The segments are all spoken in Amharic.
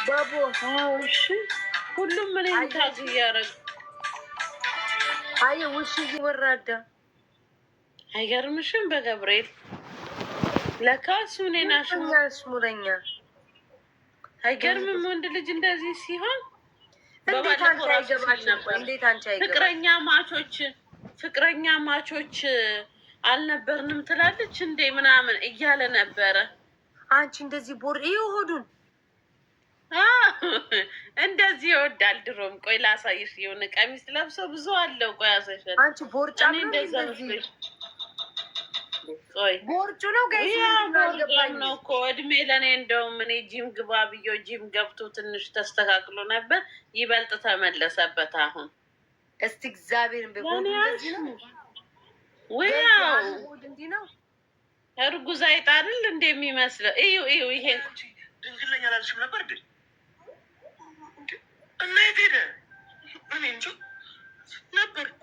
ባቦ እሺ ሁሉም ምን ታግ እያደረጉ አየ ውሽ ወራዳ አይገርምሽም? በገብርኤል ለካሱ እኔን አሽሙረኛ አይገርምም? ወንድ ልጅ እንደዚህ ሲሆን እንዴት አንቺ አይገባሽ ነበር? እንዴት አንቺ አይገባሽ? ፍቅረኛ ማቾች አልነበርንም ትላለች እንዴ ምናምን እያለ ነበረ። አንቺ እንደዚህ ቦር ይሁዱን እንደዚህ ይወዳል። ድሮም ቆይ ላሳይሽ፣ የሆነ ቀሚስ ለብሶ ብዙ አለው። ቆይ አሳይሻለሁ። አንቺ ቦርጫ ነው እንደዛ መስሎሽ? ቆይ ቦርጩ ነው ጋይስ ነው እኮ እድሜ ለእኔ። እንደውም እኔ ጂም ግባ ብዬው ጂም ገብቶ ትንሽ ተስተካክሎ ነበር፣ ይበልጥ ተመለሰበት አሁን። እስቲ እግዚአብሔርን በቦርዱ እንደዚህ ነው ወይ? እንዲህ ነው እርጉዝ አይጥ አይደል እንደሚመስለው። እዩ እዩ፣ ይሄ ድንግለኛ ላልሽም ነበር እንዴ? እና የት ሄደ? እኔ እንጃ ነበርኩ።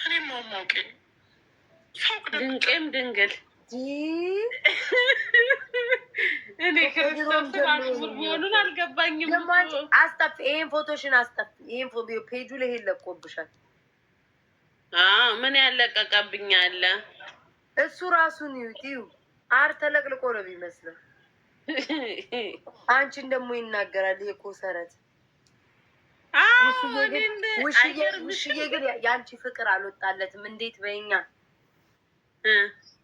እኔም ማማውቀኝ ድንቄም ድንግል እኔ ክርስቶስ መሆኑን አልገባኝም። አስጠፊ፣ ይሄን ፎቶሽን አስጠፊ። ይሄን ፎቶ ፔጁ ላይ ይሄን ለቆብሻል። ምን ያለቀቀብኝ አለ? እሱ ራሱን ይዩ አር ተለቅልቆ ነው የሚመስለው። አንቺን ደግሞ ይናገራል የኮሰረት ውሽዬ ግን የአንቺ ፍቅር አልወጣለትም። እንዴት በኛ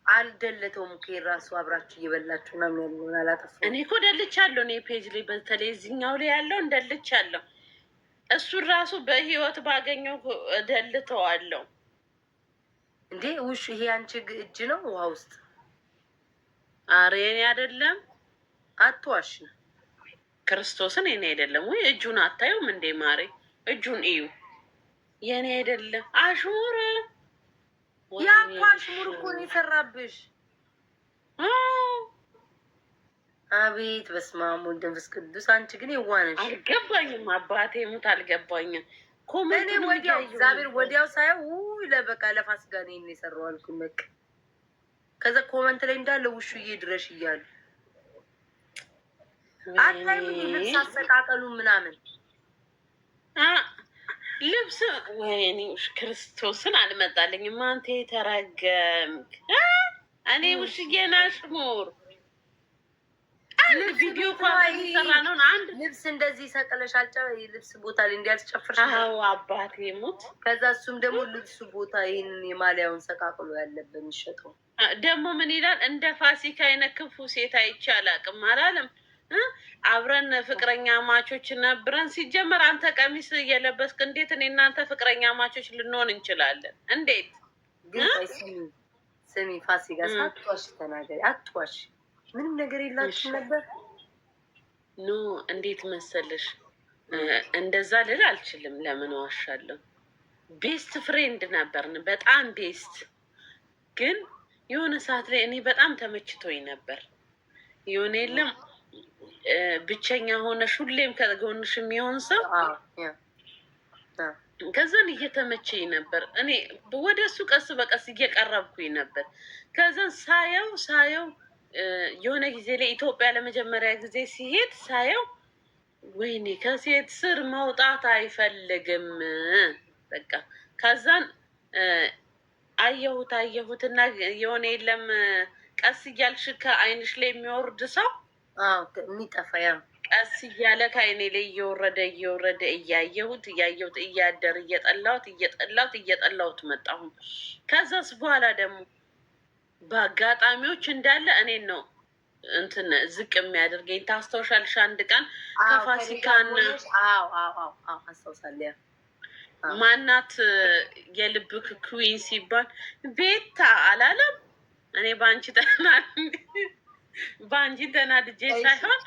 አልደለተውም። ራሱ አብራችሁ እየበላችሁ ነው የሚሆን አላጠፋ። እኔ እኮ ደልቻለሁ። እኔ ፔጅ ላይ በተለይ እዚህኛው ላይ ያለው እንደልቻለሁ። እሱን ራሱ በህይወት ባገኘው ደልተዋለሁ። እንዴ ውሽ ይሄ አንቺ እጅ ነው ውሃ ውስጥ? አረ የኔ አይደለም። አትዋሽ። ክርስቶስን የኔ አይደለም ወይ? እጁን አታዩም እንዴ ማሬ? እጁን እዩ። የኔ አይደለም። አሽሙር ያንኳ አሽሙር እኮ ነው የሰራብሽ። አቤት በስመ አብ ወወልድ ወመንፈስ ቅዱስ። አንቺ ግን የዋነሽ። አልገባኝም። አባቴ ሙት አልገባኝም። እኔ ወዲያው እግዚአብሔር ወዲያው ሳየው ለበቃ ለፋሲካ ነው የሰራው አልኩኝ። በቃ ከዛ ኮመንት ላይ እንዳለ ውሹዬ ድረሽ እያሉ አታይ ምን ልብስ አሰቃቀሉ ምናምን ልብስ ወይኔ ክርስቶስን አልመጣልኝም። አንተ የተረገምክ እኔ ውሽዬን አሽሙር ቪዲዮ ሰራ ነው። አንድ ልብስ እንደዚህ ሰቀለሽ ልብስ ቦታ ላይ እንዲያልጨፍርሽ። አዎ አባቴ ሙት። ከዛ እሱም ደግሞ ልብሱ ቦታ ይህንን የማሊያውን ሰቃቅሎ ያለብን ይሸጠው ደግሞ ምን ይላል? እንደ ፋሲካ አይነት ክፉ ሴት አይቼ አላውቅም አላለም። አብረን ፍቅረኛ ማቾች ነበረን። ሲጀመር አንተ ቀሚስ እየለበስክ እንዴት እኔ እናንተ ፍቅረኛ ማቾች ልንሆን እንችላለን? እንዴት ግን ስሚ ፋሲካ ሳትዋሽ ተናገሪ። አትዋሽ። ምንም ነገር የላችሁም ነበር? ኖ እንዴት መሰለሽ፣ እንደዛ ልል አልችልም። ለምን ዋሻለሁ? ቤስት ፍሬንድ ነበርን፣ በጣም ቤስት። ግን የሆነ ሰዓት ላይ እኔ በጣም ተመችቶኝ ነበር። የሆነ የለም ብቸኛ ሆነሽ ሁሌም ከጎንሽ የሚሆን ሰው። ከዛን እየተመቸኝ ነበር። እኔ ወደ እሱ ቀስ በቀስ እየቀረብኩኝ ነበር። ከዛን ሳየው የሆነ ጊዜ ላይ ኢትዮጵያ ለመጀመሪያ ጊዜ ሲሄድ ሳየው ወይኔ ከሴት ስር መውጣት አይፈልግም። በቃ ከዛን አየሁትና የሆነ የለም ቀስ እያልሽ ከአይንሽ ላይ የሚወርድ ሰው የሚጠፋ ቀስ እያለ ከአይኔ ላይ እየወረደ እያየሁት እያደር እየጠላሁት መጣሁ። ከዛስ በኋላ ደግሞ በአጋጣሚዎች እንዳለ እኔን ነው እንትን ዝቅ የሚያደርገኝ። ታስታውሻለሽ? አንድ ቀን ከፋሲካና አስታውሳለሁ። ማናት የልብ ክዊን ሲባል ቤታ አላለም። እኔ በአንቺ ተናድጄ ሳይሆን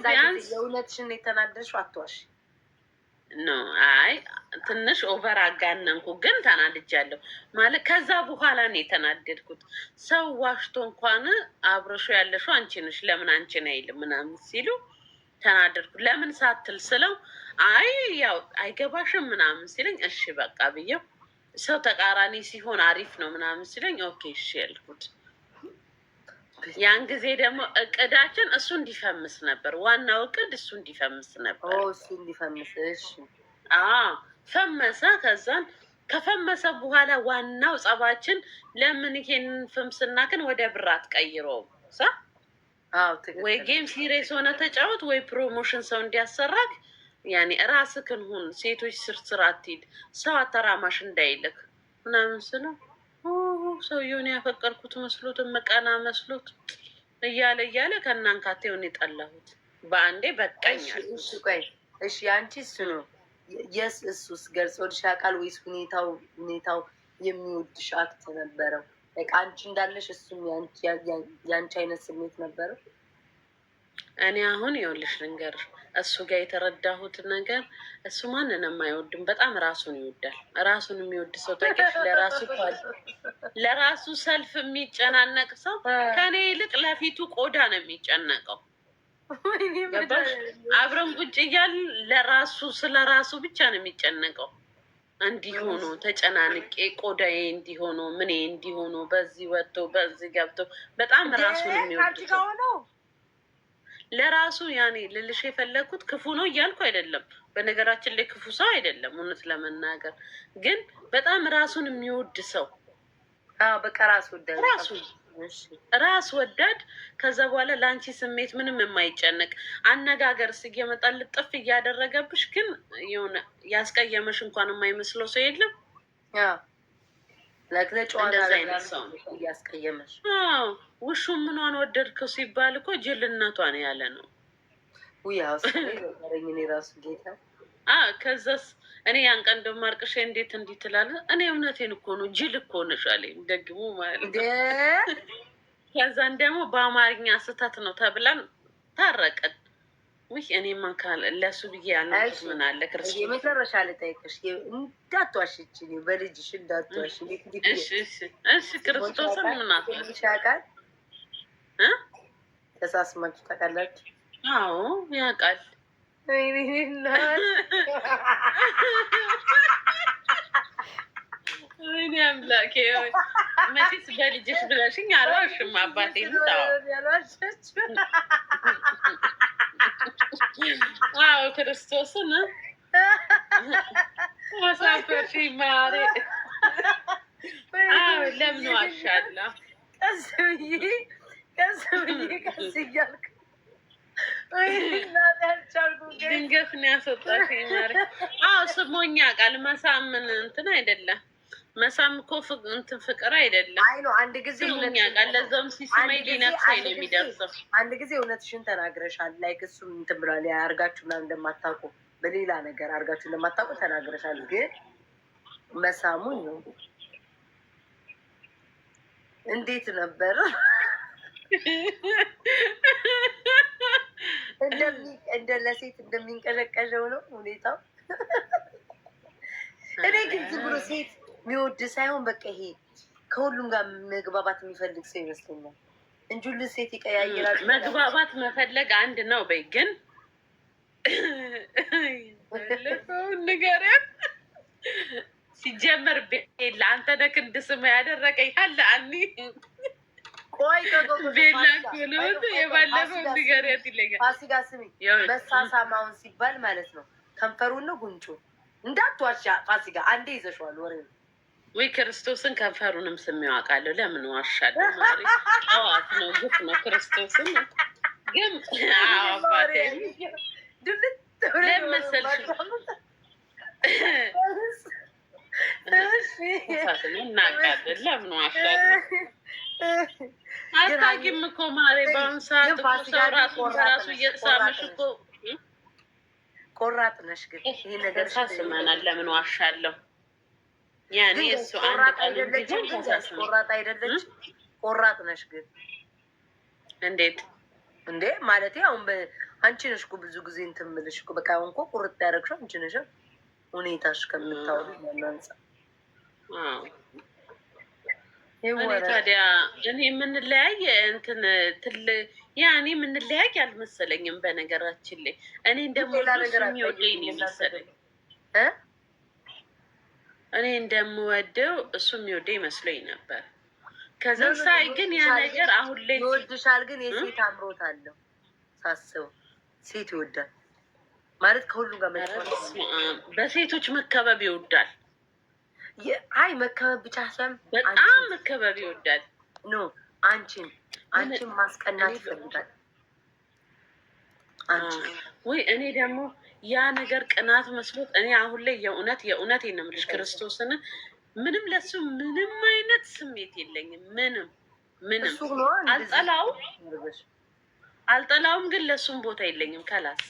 ቢያንስ የእውነትሽን የተናደድሽው አትዋሽ። ኖ አይ ትንሽ ኦቨር አጋነንኩ፣ ግን ተናድጃለሁ ማለት። ከዛ በኋላ ነው የተናደድኩት። ሰው ዋሽቶ እንኳን አብረሹ ያለሽው አንቺ ነሽ ለምን አንቺን አይልም ምናምን ሲሉ ተናደድኩ። ለምን ሳትል ስለው አይ ያው አይገባሽም ምናምን ሲለኝ እሺ በቃ ብዬው፣ ሰው ተቃራኒ ሲሆን አሪፍ ነው ምናምን ሲለኝ ኦኬ እሺ ያልኩት። ያን ጊዜ ደግሞ እቅዳችን እሱ እንዲፈምስ ነበር። ዋናው እቅድ እሱ እንዲፈምስ ነበር። እሱ እንዲፈምስ። እሺ ፈመሰ። ከዛን ከፈመሰ በኋላ ዋናው ጸባችን ለምን ይሄንን ፍምስና ግን ወደ ብር አትቀይረውም? ወይ ጌም ሲሪየስ ሆነ ተጫወት፣ ወይ ፕሮሞሽን ሰው እንዲያሰራክ ያኔ ራስክን ሁን። ሴቶች ስርስር አትሂድ፣ ሰው አተራማሽ እንዳይልክ ምናምን ስለው ሰውየውን ያፈቀርኩት መስሎት መቃና መስሎት እያለ ከእናንካቴውን የጠላሁት በአንዴ በቃኛል። እሺ አንቺ እሱ ነው የስ እሱስ ገልጾልሽ ያውቃል ወይስ ሁኔታው የሚወድሽ አክት ነበረው? አንቺ እንዳለሽ እሱም የአንቺ አይነት ስሜት ነበረው? እኔ አሁን ይኸውልሽ ልንገርሽ፣ እሱ ጋር የተረዳሁት ነገር እሱ ማንንም አይወድም። በጣም ራሱን ይወዳል። ራሱን የሚወድ ሰው ታውቂያለሽ፣ ለራሱ ሰልፍ የሚጨናነቅ ሰው ከኔ ይልቅ ለፊቱ ቆዳ ነው የሚጨነቀው። ገባሽ? አብረን ቁጭ እያል ለራሱ ስለ ራሱ ብቻ ነው የሚጨነቀው። እንዲሆኑ ተጨናንቄ ቆዳዬ እንዲሆኑ ምኔ እንዲሆኑ በዚህ ወጥቶ በዚህ ገብቶ በጣም ራሱን የሚወድ ሰው ለራሱ ያኔ ልልሽ የፈለግኩት ክፉ ነው እያልኩ አይደለም። በነገራችን ላይ ክፉ ሰው አይደለም። እውነት ለመናገር ግን በጣም ራሱን የሚወድ ሰው በቃ ራስ ወዳድ። ከዛ በኋላ ለአንቺ ስሜት ምንም የማይጨነቅ አነጋገር እየመጣ ልጥፍ እያደረገብሽ ግን የሆነ ያስቀየመሽ እንኳን የማይመስለው ሰው የለም። እንደዛ አይነት ሰው እያስቀየመሽ ውሹ ምኗን ወደድከው ሲባል እኮ ጅልነቷን ያለ ነው። ራሱ ጌታ ከዛስ እኔ ያን ቀን ደግሞ አርቅሼ እንዴት እንዲህ ትላለህ? እኔ እውነቴን እኮ ነው ጅል እኮ ነሽ አለኝ ደግሞ ማለት ከዛን ደግሞ በአማርኛ ስህተት ነው ተብለን ታረቅን። ውይ እኔማ ለሱ ብዬ ያልነውት ምን አለ ክርስቶስ የመጨረሻ ልጠይቅሽ፣ እንዳትዋሽች በልጅሽ እንዳትዋሽ። እሺ ክርስቶስን ምናት ያውቃል? ተሳስማችሁ ታውቃላችሁ? አዎ ያውቃል። ወይኔ አምላኬ፣ መቼስ በልጅሽ ብለሽኝ አልዋሽም። አባቴ አዎ ክርስቶስን ማሳፈርሽ ማሬ። አዎ ለምን ዋሻለሁ? ቀስ ብዬ እያልክ ድንገት ነው ያስወጣሽኝ ማሬ። አዎ ስሞኛ ቃል መሳምን እንትን አይደለም። መሳም እኮ እንትን ፍቅር አይደለም። አይ ነው አንድ ጊዜ ስሞኛ ቃል ለዛም ሲስመኝ ሊነፍሰኝ ነው የሚደርሰው። አንድ ጊዜ እውነትሽን ተናግረሻል። ላይክ እሱም እንትን ብሏል። አርጋችሁ ምናምን እንደማታውቁ በሌላ ነገር አርጋችሁ እንደማታውቁ ተናግረሻል። ግን መሳሙን ነው እንዴት ነበር እንደ ለሴት እንደሚንቀዠቀዠው ነው ሁኔታው። እኔ ግን ዝም ብሎ ሴት የሚወድ ሳይሆን በቃ ይሄ ከሁሉም ጋር መግባባት የሚፈልግ ሰው ይመስለኛል እንጂ ሁሉ ሴት ይቀያይራል። መግባባት መፈለግ አንድ ነው በይ። ግን ንገሪያት ሲጀመር ቤላ አንተ ነህ እንደ ስም ያደረቀኝ አለ አኒ ቆይ ቤላ ኩሉት የባለፈው ንገሪያት ይለኛል። ፋሲካ ስሚ መሳሳማውን ሲባል ማለት ነው ከንፈሩን ነው ጉንጩ እንዳትዋሻ ፋሲካ አንዴ ይዘሽዋል ወሬ ወይ ክርስቶስን ከንፈሩንም ስሜው አውቃለሁ። ለምን ዋሻለሁ? ማሪ አዋት ነው ግፍ ነው። ክርስቶስን ግን አባቴ ለምን መሰልሽ እናቃለን። ለምን ዋሻለሁ? አታውቂም እኮ ማሬ። በአሁኑ ሰዓት ራሱ እየተሳመሽ እኮ ቆራጥ ነሽ። ግን ይሄ ነገር ተሳስመናል። ለምን ዋሻለሁ? ያኔ እሱ አንድ ቀን ቢሆን ተሳስመን ቆራጥ አይደለች። ቆራጥ ነሽ ግን እንዴት እንዴ ማለት አሁን አንቺ ነሽ እኮ ብዙ ጊዜ እንትን የምልሽ እኮ በቃ አሁን እኮ ቁርጥ ያደረግሽው አንቺ ነሽ። ሁኔታሽ ከምታወሪ ያናንጻ እኔ ታዲያ እኔ የምንለያይ እንትን ያኔ የምንለያይ አልመሰለኝም። በነገራችን ላይ እኔ እንደምወደው የሚወደኝ ነው የመሰለኝ። እኔ እንደምወደው እሱ የሚወደኝ መስሎኝ ነበር። ከዛን ሳይ ግን ያ ነገር አሁን ላይ ይወድሻል፣ ግን የሴት አምሮት አለው ሳስበው። ሴት ይወዳል ማለት ከሁሉ ጋር መጫወት፣ በሴቶች መከበብ ይወዳል። አይ መከበብ ብቻ ሳይሆን በጣም መከበብ ይወዳል። ኖ አንቺን ማስቀናት ይፈልጋል። ወይ እኔ ደግሞ ያ ነገር ቅናት መስሎት እኔ አሁን ላይ የእውነት ነው የምልሽ ክርስቶስን ምንም ለሱ ምንም አይነት ስሜት የለኝም። ምንም አልጠላውም፣ ግን ለሱም ቦታ የለኝም። ከላስ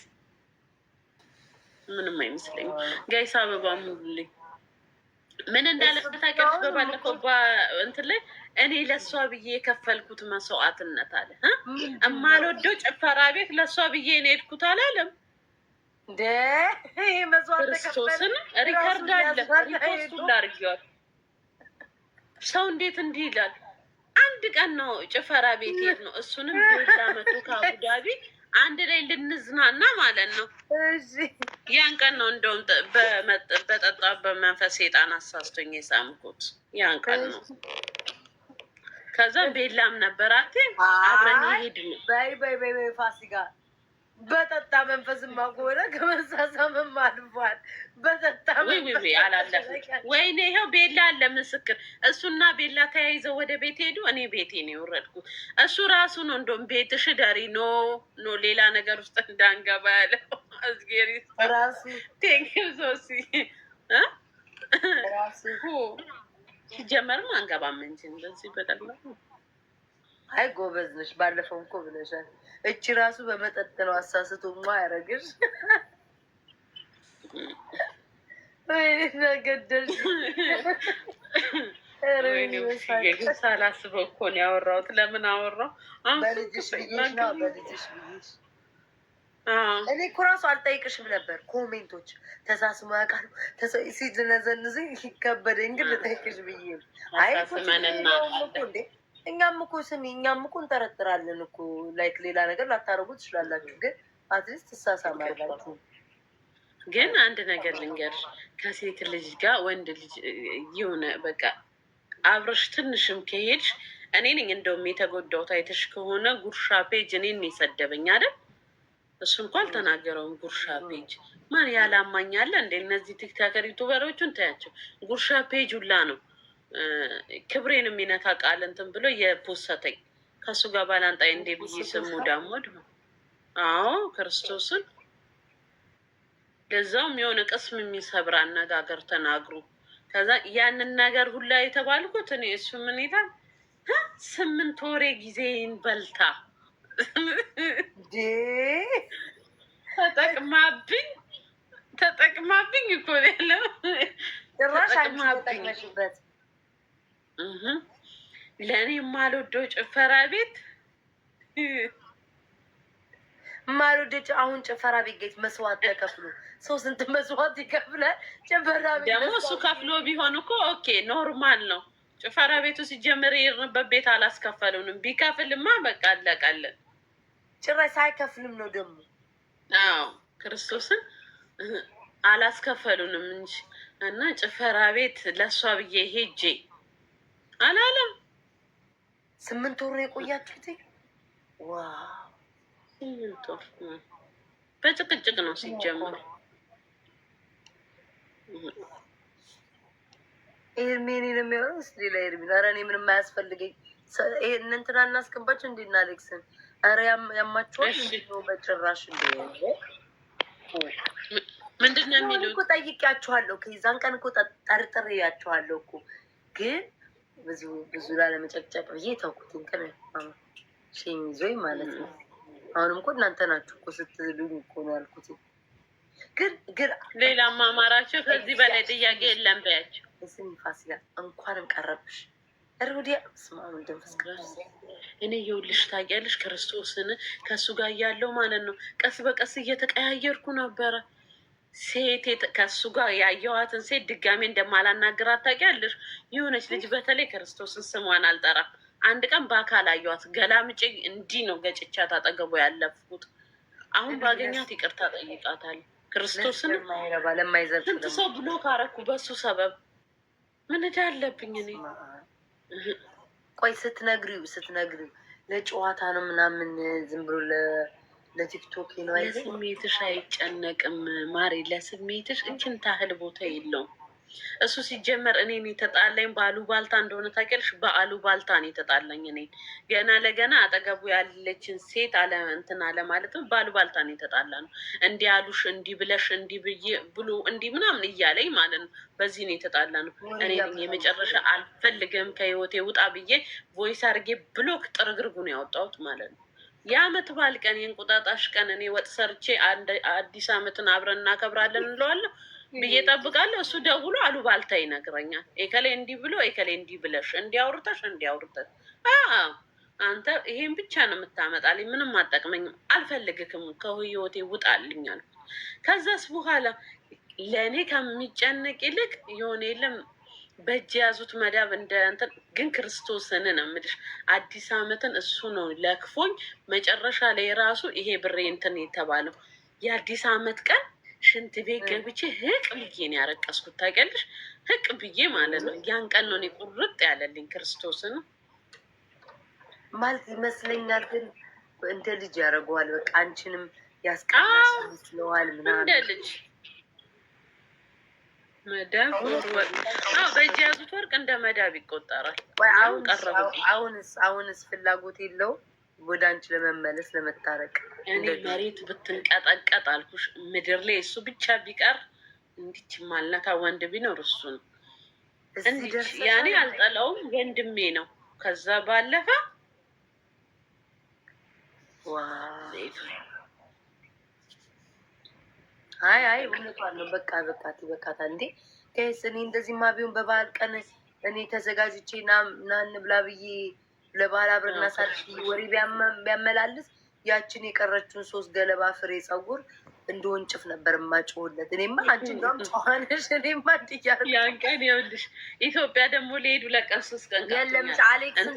ምንም አይመስለኝም። ጋይስ አበባ ሙሉልኝ። ምን እንዳለ ታውቂያለሽ? በባለፈው እንትን ላይ እኔ ለእሷ ብዬ የከፈልኩት መስዋዕትነት አለ። እማልወደው ጭፈራ ቤት ለእሷ ብዬ ነው የሄድኩት አላለም። ክርስቶስን ሪከርድ አለ፣ ሪፖስቱ ላርጊዋል። ሰው እንዴት እንዲህ ይላል? አንድ ቀን ነው ጭፈራ ቤት ሄድ ነው፣ እሱንም ቤላ መቶ ከአቡዳቢ አንድ ላይ ልንዝናና ማለት ነው። ያን ቀን ነው እንደውም በጠጣ በመንፈስ ሴጣን አሳስቶኝ የሳምኩት ያን ቀን ነው። ከዛ ቤላም ነበራት አብረን ሄድ ነው። በይ ፋሲካ በጠጣ መንፈስማ ከሆነ ከመሳሳምም አልፏል። በጠጣ አላለፈ ወይኔ ይኸው ቤላ አለ ምስክር። እሱና ቤላ ተያይዘው ወደ ቤት ሄዱ። እኔ ቤቴ ነው የወረድኩት። እሱ ራሱ ነው እንደውም ቤትሽ ደሪ ኖ ሌላ ነገር ውስጥ እንዳንገባ ያለው አዝጌሪ ራሱ ቴንኪው ሶሲ ራሱ ሲጀመርም አንገባም እንጂ እንደዚህ በጠላ አይ ጎበዝ ነሽ። ባለፈው እኮ ብለሻል። እቺ ራሱ በመጠጥ ነው አሳስቶ ያረግሽ። ነገደልሽ። ሳላስበው እኮ ነው ያወራሁት። ለምን አወራሁ? በልጅሽ ብዬሽ ነው። በልጅሽ ብዬሽ እኔ እኮ ራሱ አልጠይቅሽም ነበር። ኮሜንቶች ተሳስሞ ያውቃሉ ሲዝነዘንዝኝ ይከበደኝ፣ ግን ልጠይቅሽ ብዬ ነው። አይ እንዴ እኛም እኮ እንጠረጥራለን እኮ ላይክ ሌላ ነገር ላታረጉ ትችላላችሁ፣ ግን አትሊስት ትሳሳማላችሁ። ግን አንድ ነገር ልንገርሽ፣ ከሴት ልጅ ጋር ወንድ ልጅ የሆነ በቃ አብረሽ ትንሽም ከሄድሽ እኔ ነኝ እንደውም የተጎዳሁት። አይተሽ ከሆነ ጉርሻ ፔጅ እኔን የሰደበኝ አይደል? እሱ እንኳ አልተናገረውም። ጉርሻ ፔጅ ማን ያላማኛለ እንደ እነዚህ ቲክታከር ዩቱበሮቹን ታያቸው። ጉርሻ ፔጅ ሁላ ነው ክብሬን የሚነካ ቃል እንትን ብሎ የፖሰተኝ ከእሱ ጋር ባላንጣይ እንዴ ብዬ ስሙ ዳሞድ ነው። አዎ ክርስቶስን ለዛውም የሆነ ቅስም የሚሰብር አነጋገር ተናግሩ። ከዛ ያንን ነገር ሁላ የተባልኩት እኔ እሱ ምን ይላል 8 ወሬ ጊዜን በልታ ተጠቅማብኝ እኮ ያለው ተጠቅማሽበት። ለእኔ የማልወደው ጭፈራ ቤት አሁን ጭፈራ ቤት ጌት መስዋዕት ተከፍሎ ሰው ስንት መስዋዕት ይከፍላል? ጭፈራ ቤት ደግሞ እሱ ከፍሎ ቢሆን እኮ ኦኬ ኖርማል ነው። ጭፈራ ቤቱ ሲጀምር የሄድንበት ቤት አላስከፈሉንም። ቢከፍልማ በቃ አለቃለን። ጭራሽ ሳይከፍልም ነው ደግሞ። አዎ ክርስቶስን አላስከፈሉንም እንጂ እና ጭፈራ ቤት ለእሷ ብዬ ሄጄ አላለም። 8 ወር የቆያችሁት? ዋው 8 ወር በጭቅጭቅ ነው ሲጀምር። ኤርሜኒ ነው የሚሆነው ስ ሌላ ኤርሜኒ። ኧረ እኔ ምንም አያስፈልገኝ። ይሄን እንትና እናስገባቸው እንዴና አሌክስን። ኧረ ያማቸዋል እንዴት ነው በጭራሽ እንደ ምንድን ነው የሚሉት እኮ ጠይቂያቸዋለሁ። ከዛን ቀን እኮ ጠርጥሬያቸዋለሁ እኮ ግን ብዙ ላለመጨቅጨቅ ብዬ ተውኩት። ቀን ሼም ይዞኝ ማለት ነው። አሁንም እኮ እናንተ ናችሁ እኮ ስትሉኝ እኮ ነው ያልኩት። ግን ሌላማ አማራቸው ከዚህ በላይ ጥያቄ የለም በያቸው። ስሚ ፋሲካ እንኳንም ቀረብሽ ሩዲያ ስማ እንደምፈስ ቅዱስ እኔ የውልሽ ታውቂያለሽ ክርስቶስን ከእሱ ጋር እያለው ማለት ነው ቀስ በቀስ እየተቀያየርኩ ነበረ። ሴት ከእሱ ጋር ያየኋትን ሴት ድጋሜ እንደማላናግራት ታውቂያለሽ። የሆነች ልጅ በተለይ ክርስቶስን ስሟን አልጠራም። አንድ ቀን በአካል አየኋት። ገላምጬ እንዲህ ነው ገጭቻት አጠገቡ ያለፍኩት። አሁን ባገኛት ይቅርታ ጠይቃታለሁ። ክርስቶስን ስንት ሰው ብሎ ካረኩ በሱ ሰበብ ምን እዳ አለብኝ እኔ? ቆይ ስትነግሪው ለጨዋታ ነው ምናምን ዝም ብሎ ለቲክቶክ ነው አይደል? ለስሜትሽ አይጨነቅም ማሬ፣ ለስሜትሽ እችን ታህል ቦታ የለውም። እሱ ሲጀመር እኔን የተጣላኝ በአሉባልታ እንደሆነ ታውቂያለሽ። በአሉባልታ ነው የተጣላኝ። እኔን ገና ለገና አጠገቡ ያለችን ሴት አለ እንትን አለ ማለትም በአሉባልታ ነው የተጣላ ነው። እንዲህ አሉሽ፣ እንዲህ ብለሽ፣ እንዲህ ብዬ ብሎ እንዲህ ምናምን እያለኝ ማለት ነው። በዚህ ነው የተጣላ ነው። እኔ የመጨረሻ አልፈልግም ከህይወቴ ውጣ ብዬ ቮይስ አድርጌ ብሎክ ጥርግርጉ ነው ያወጣሁት ማለት ነው። የአመት በዓል ቀን የእንቁጣጣሽ ቀን እኔ ወጥ ሰርቼ አዲስ አመትን አብረን እናከብራለን እንለዋለሁ ብዬ ጠብቃለሁ። እሱ ደውሎ አሉባልታ ይነግረኛል። ኤከሌ እንዲህ ብሎ ኤከሌ እንዲህ ብለሽ እንዲያውርተሽ አንተ ይሄን ብቻ ነው የምታመጣልኝ፣ ምንም አጠቅመኝም፣ አልፈልግክም፣ ከህይወቴ ውጣልኝ አልኩ። ከዛስ በኋላ ለእኔ ከሚጨነቅ ይልቅ የሆነ የለም በእጅ የያዙት መዳብ እንደ እንትን ግን ክርስቶስን ነው የምልሽ። አዲስ አመትን እሱ ነው ለክፎኝ መጨረሻ ላይ ራሱ ይሄ ብሬ እንትን የተባለው የአዲስ አመት ቀን ሽንት ቤት ገብቼ ህቅ ብዬ ነው ያረቀስኩት። ታውቂያለሽ? ህቅ ብዬ ማለት ነው። ያን ቀን ነው እኔ ቁርጥ ያለልኝ ክርስቶስን ማለት ይመስለኛል። ግን እንደ ልጅ ያደርገዋል። በቃ አንቺንም ያስቀናሽ ይመስለዋል ምናምን እንደ ልጅ መዳብ በእጅ ያዙት ወርቅ እንደ መዳብ ይቆጠራል። አሁንስ ፍላጎት የለውም ወደ አንቺ ለመመለስ ለመታረቅ። እኔ መሬት ብትንቀጠቀጥ አልኩሽ ምድር ላይ እሱ ብቻ ቢቀር እንዲች ማልነካ ወንድ ቢኖር እሱ ነው። እንዲች ያኔ አልጠላውም፣ ወንድሜ ነው። ከዛ ባለፈ አይ እውነቷን ነው። በቃ ይበቃታል እንዴ ከስ እኔ እንደዚህማ ቢሆን በበዓል ቀን እኔ ተዘጋጅቼ ና እንብላ ብዬ ለበዓል አብረን እናሳልፍ ወሬ ቢያመላልስ ያችን የቀረችውን 3 ገለባ ፍሬ ፀጉር እንደ ወንጭፍ ነበር የማጭውለት። እኔማ አንቺ እንደውም ጨዋነሽ። እኔማ እንዲያር ያን ቀን ይኸውልሽ ኢትዮጵያ ደግሞ ሊሄዱ ለቀን 3 ቀን የለም አሌክስን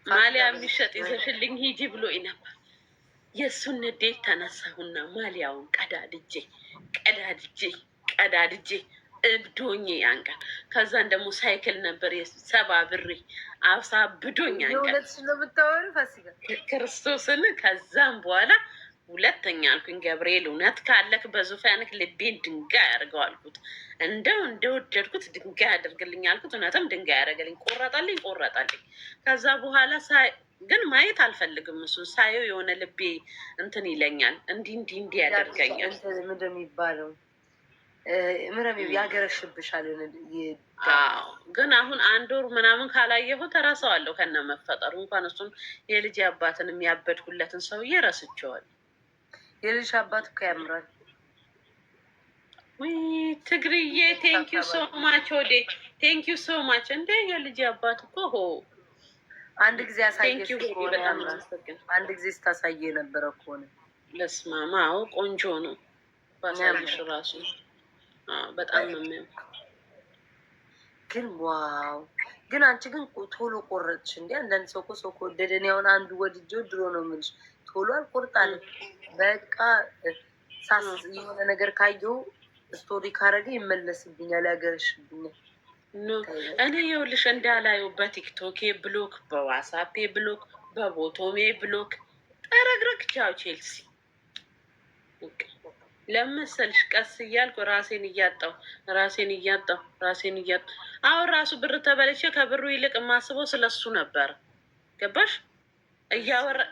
ማሊያ የሚሸጥ ይዘሽልኝ ሂጂ ብሎ ነበር። የእሱን ንዴት ተነሳሁና ማሊያውን ቀዳድጄ እብዶኝ ያን ቀን። ከዛን ደግሞ ሳይክል ነበር 7 ብሬ አሳብዶኝ ያን ቀን ክርስቶስን። ከዛም በኋላ ሁለተኛ አልኩኝ ገብርኤል እውነት ካለክ በዙፋንክ ልቤን ድንጋይ ያደርገው አልኩት። እንደወደድኩት ድንጋይ ያደርግልኝ አልኩት። እውነትም ድንጋይ ያደረገልኝ፣ ቆረጠልኝ። ከዛ በኋላ ግን ማየት አልፈልግም። እሱን ሳየው የሆነ ልቤ እንትን ይለኛል፣ እንዲህ ያደርገኛል። ምንድን የሚባለው ያገረሽብሻል። ግን አሁን 1 ወር ምናምን ካላየሁት እረሳዋለሁ ከነ መፈጠሩ። እንኳን እሱን የልጅ አባትን የሚያበድኩለትን ሰውዬ ረስቼዋል። የልጅ አባት እኮ ያምራል። ውይ ትግርዬ ቴንኪዩ ሶ ማች ወዴ ቴንኪዩ ሶ ማች። እንደ የልጅ አባት እኮ አንድ ጊዜ ያሳየሽ ከሆነ አንድ ጊዜ ስታሳየ የነበረ ከሆነ ለስማማው ቆንጆ ነው ባሳየሽ ራሱ በጣም ነው የሚያምር። ግን ዋው! ግን አንቺ ግን ቶሎ ቆረጥሽ እንዴ? አንዳንድ ሰው እኮ ከወደደ እኔ አሁን አንዱ ወድጄው ድሮ ነው የምልሽ ቶሎ አልቆርጣለሁ። በቃ የሆነ ነገር ካየው ስቶሪ ካረገ ይመለስብኛል፣ ያገረሽብኛል። እኔ ይኸውልሽ እንዳላየው በቲክቶኬ ብሎክ፣ በዋትስአፔ ብሎክ፣ በቦቶሜ ብሎክ ጠረግረግ። ቻው ቼልሲ ለመሰልሽ ቀስ እያልኩ ራሴን እያጣሁ አሁን ራሱ ብር ተበልቼ ከብሩ ይልቅ የማስበው ስለሱ ነበር። ገባሽ?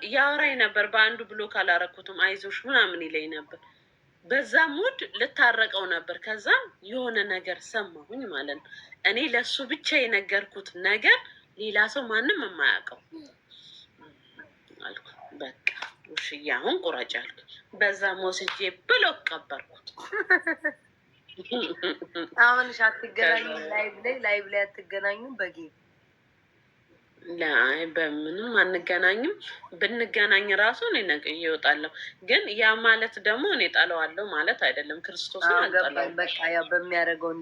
እያወራኝ ነበር። በአንዱ ብሎክ አላረኩትም አይዞሽ ምናምን ይለኝ ነበር። በዛ ሙድ ልታረቀው ነበር። ከዛም የሆነ ነገር ሰማሁኝ ማለት ነው። እኔ ለሱ ብቻ የነገርኩት ነገር ሌላ ሰው ማንም የማያውቀው አልኩ። በቃ ውሽዬ አሁን ቁረጭ አልኩ። በዛ ወስጄ ብሎክ ቀበርኩት። አሁን አትገናኙም? ላይቭ ላይ አትገናኙም? በጌም ላይ በምንም አንገናኝም። ብንገናኝ ራሱ እኔ ነቅዬ እወጣለሁ። ግን ያ ማለት ደግሞ እኔ ጠለዋለሁ ማለት አይደለም። ክርስቶስን አልጠላውም። በቃ ያው በሚያደርገው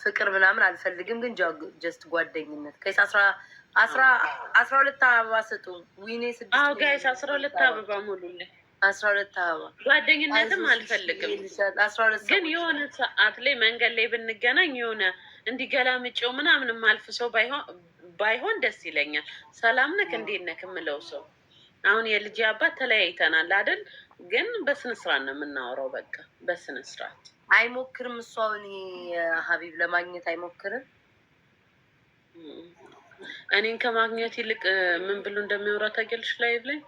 ፍቅር ምናምን አልፈልግም። ግን ጀስት ጓደኝነት ከይስ 12 አበባ ስጡ። ዊኔ 6 ጋይስ 12 አበባ ሙሉልኝ። 12 አበባ ጓደኝነትም አልፈልግም። ግን የሆነ ሰዓት ላይ መንገድ ላይ ብንገናኝ የሆነ እንዲገላምጬው ምናምን ማልፍ ሰው ባይሆን ደስ ይለኛል። ሰላም ነክ እንዴት ነክ የምለው ሰው አሁን የልጅ አባት ተለያይተናል አይደል? ግን በስነ ስርዓት ነው የምናወራው። በቃ በስነ ስርዓት አይሞክርም። እሷ አሁን ሀቢብ ለማግኘት አይሞክርም። እኔን ከማግኘት ይልቅ ምን ብሎ እንደሚወራ ታውቂያለሽ? ላይ ብለኝ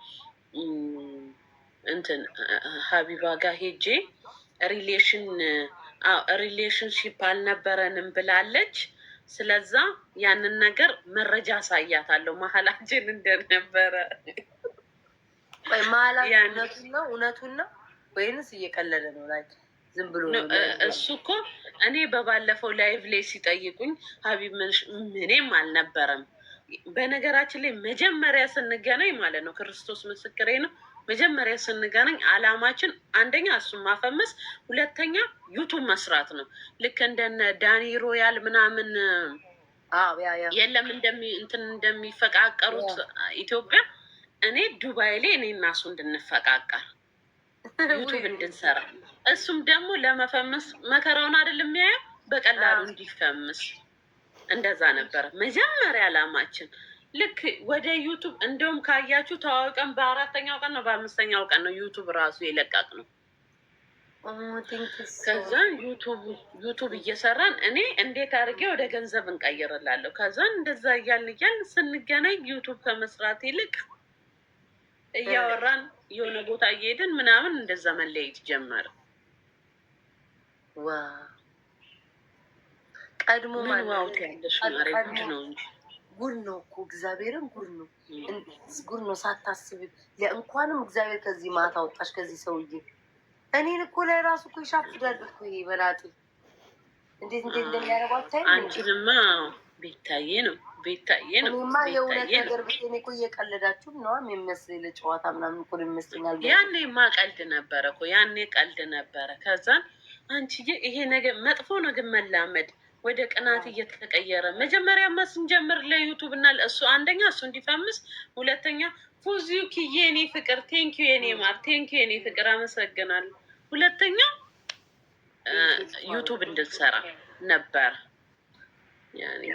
እንትን ሀቢባ ጋር ሄጄ ሪሌሽንሽፕ አልነበረንም ብላለች። ስለዛ ያንን ነገር መረጃ አሳያታለሁ መሀላችን እንደነበረ። እውነቱን ነው ወይንስ እየቀለደ ነው? ላይ ዝም ብሎ እሱ እኮ እኔ በባለፈው ላይቭ ላይ ሲጠይቁኝ ሀቢብ ምንም አልነበረም። በነገራችን ላይ መጀመሪያ ስንገናኝ ማለት ነው፣ ክርስቶስ ምስክሬ ነው፣ መጀመሪያ ስንገናኝ አላማችን አንደኛ እሱን ማፈመስ፣ ሁለተኛ ዩቱብ መስራት ነው። ልክ እንደነ ዳኒ ሮያል ምናምን የለም እንትን እንደሚፈቃቀሩት ኢትዮጵያ፣ እኔ ዱባይ ላይ እኔ እና እሱ እንድንፈቃቀር ዩቱብ እንድንሰራ፣ እሱም ደግሞ ለመፈመስ መከራውን አይደለም የሚያየው በቀላሉ እንዲፈምስ፣ እንደዛ ነበረ መጀመሪያ አላማችን። ልክ ወደ ዩቱብ እንደውም ካያችሁ ተዋውቀን በአራተኛው ቀን ነው በአምስተኛው ቀን ነው ዩቱብ ራሱ የለቀቅ ነው። ከዛ ዩቱብ እየሰራን እኔ እንዴት አድርጌ ወደ ገንዘብ እንቀይርላለሁ። ከዛ እንደዛ እያልን ስንገናኝ ዩቱብ ከመስራት ይልቅ እያወራን የሆነ ቦታ እየሄድን ምናምን እንደዛ መለየት ጀመረ። ቀድሞ ዋውት ያለሽ ማሬ ጉድ ነው እንጂ ጉድ ነው እኮ እግዚአብሔርን ጉድ ነው። ሳታስብ እንኳንም እግዚአብሔር ከዚህ ማታ ወጣሽ ከዚህ ሰውዬ። እኔን እኮ ላይ ራሱ እኮ ይሻፍዳል እኮ ይሄ በላጤ እንዴት እንደሚያደርጓት አንቺንማ ቤታዬ ነው እኔማ የእውነት ነገር ብዬ እኮ እየቀለዳችሁ ነው የሚመስለኝ። ለጨዋታ ምናምን እኮ ይመስለኛል። ያኔማ ቀልድ ነበረ እኮ ያኔ ቀልድ ነበረ። ከዛን አንቺዬ ይሄ ነገር መጥፎ ነው ግን መላመድ ወደ ቅናት እየተቀየረ መጀመሪያማ ስንጀምር ለዩቱብ እና እሱ አንደኛ እሱ እንዲፈምስ፣ ሁለተኛ ፉዚዩ ኪዬ የኔ ፍቅር ቴንኪዩ የኔ ማር ቴንኪዩ የኔ ፍቅር አመሰግናለሁ። ሁለተኛ ዩቱብ እንድንሰራ ነበር።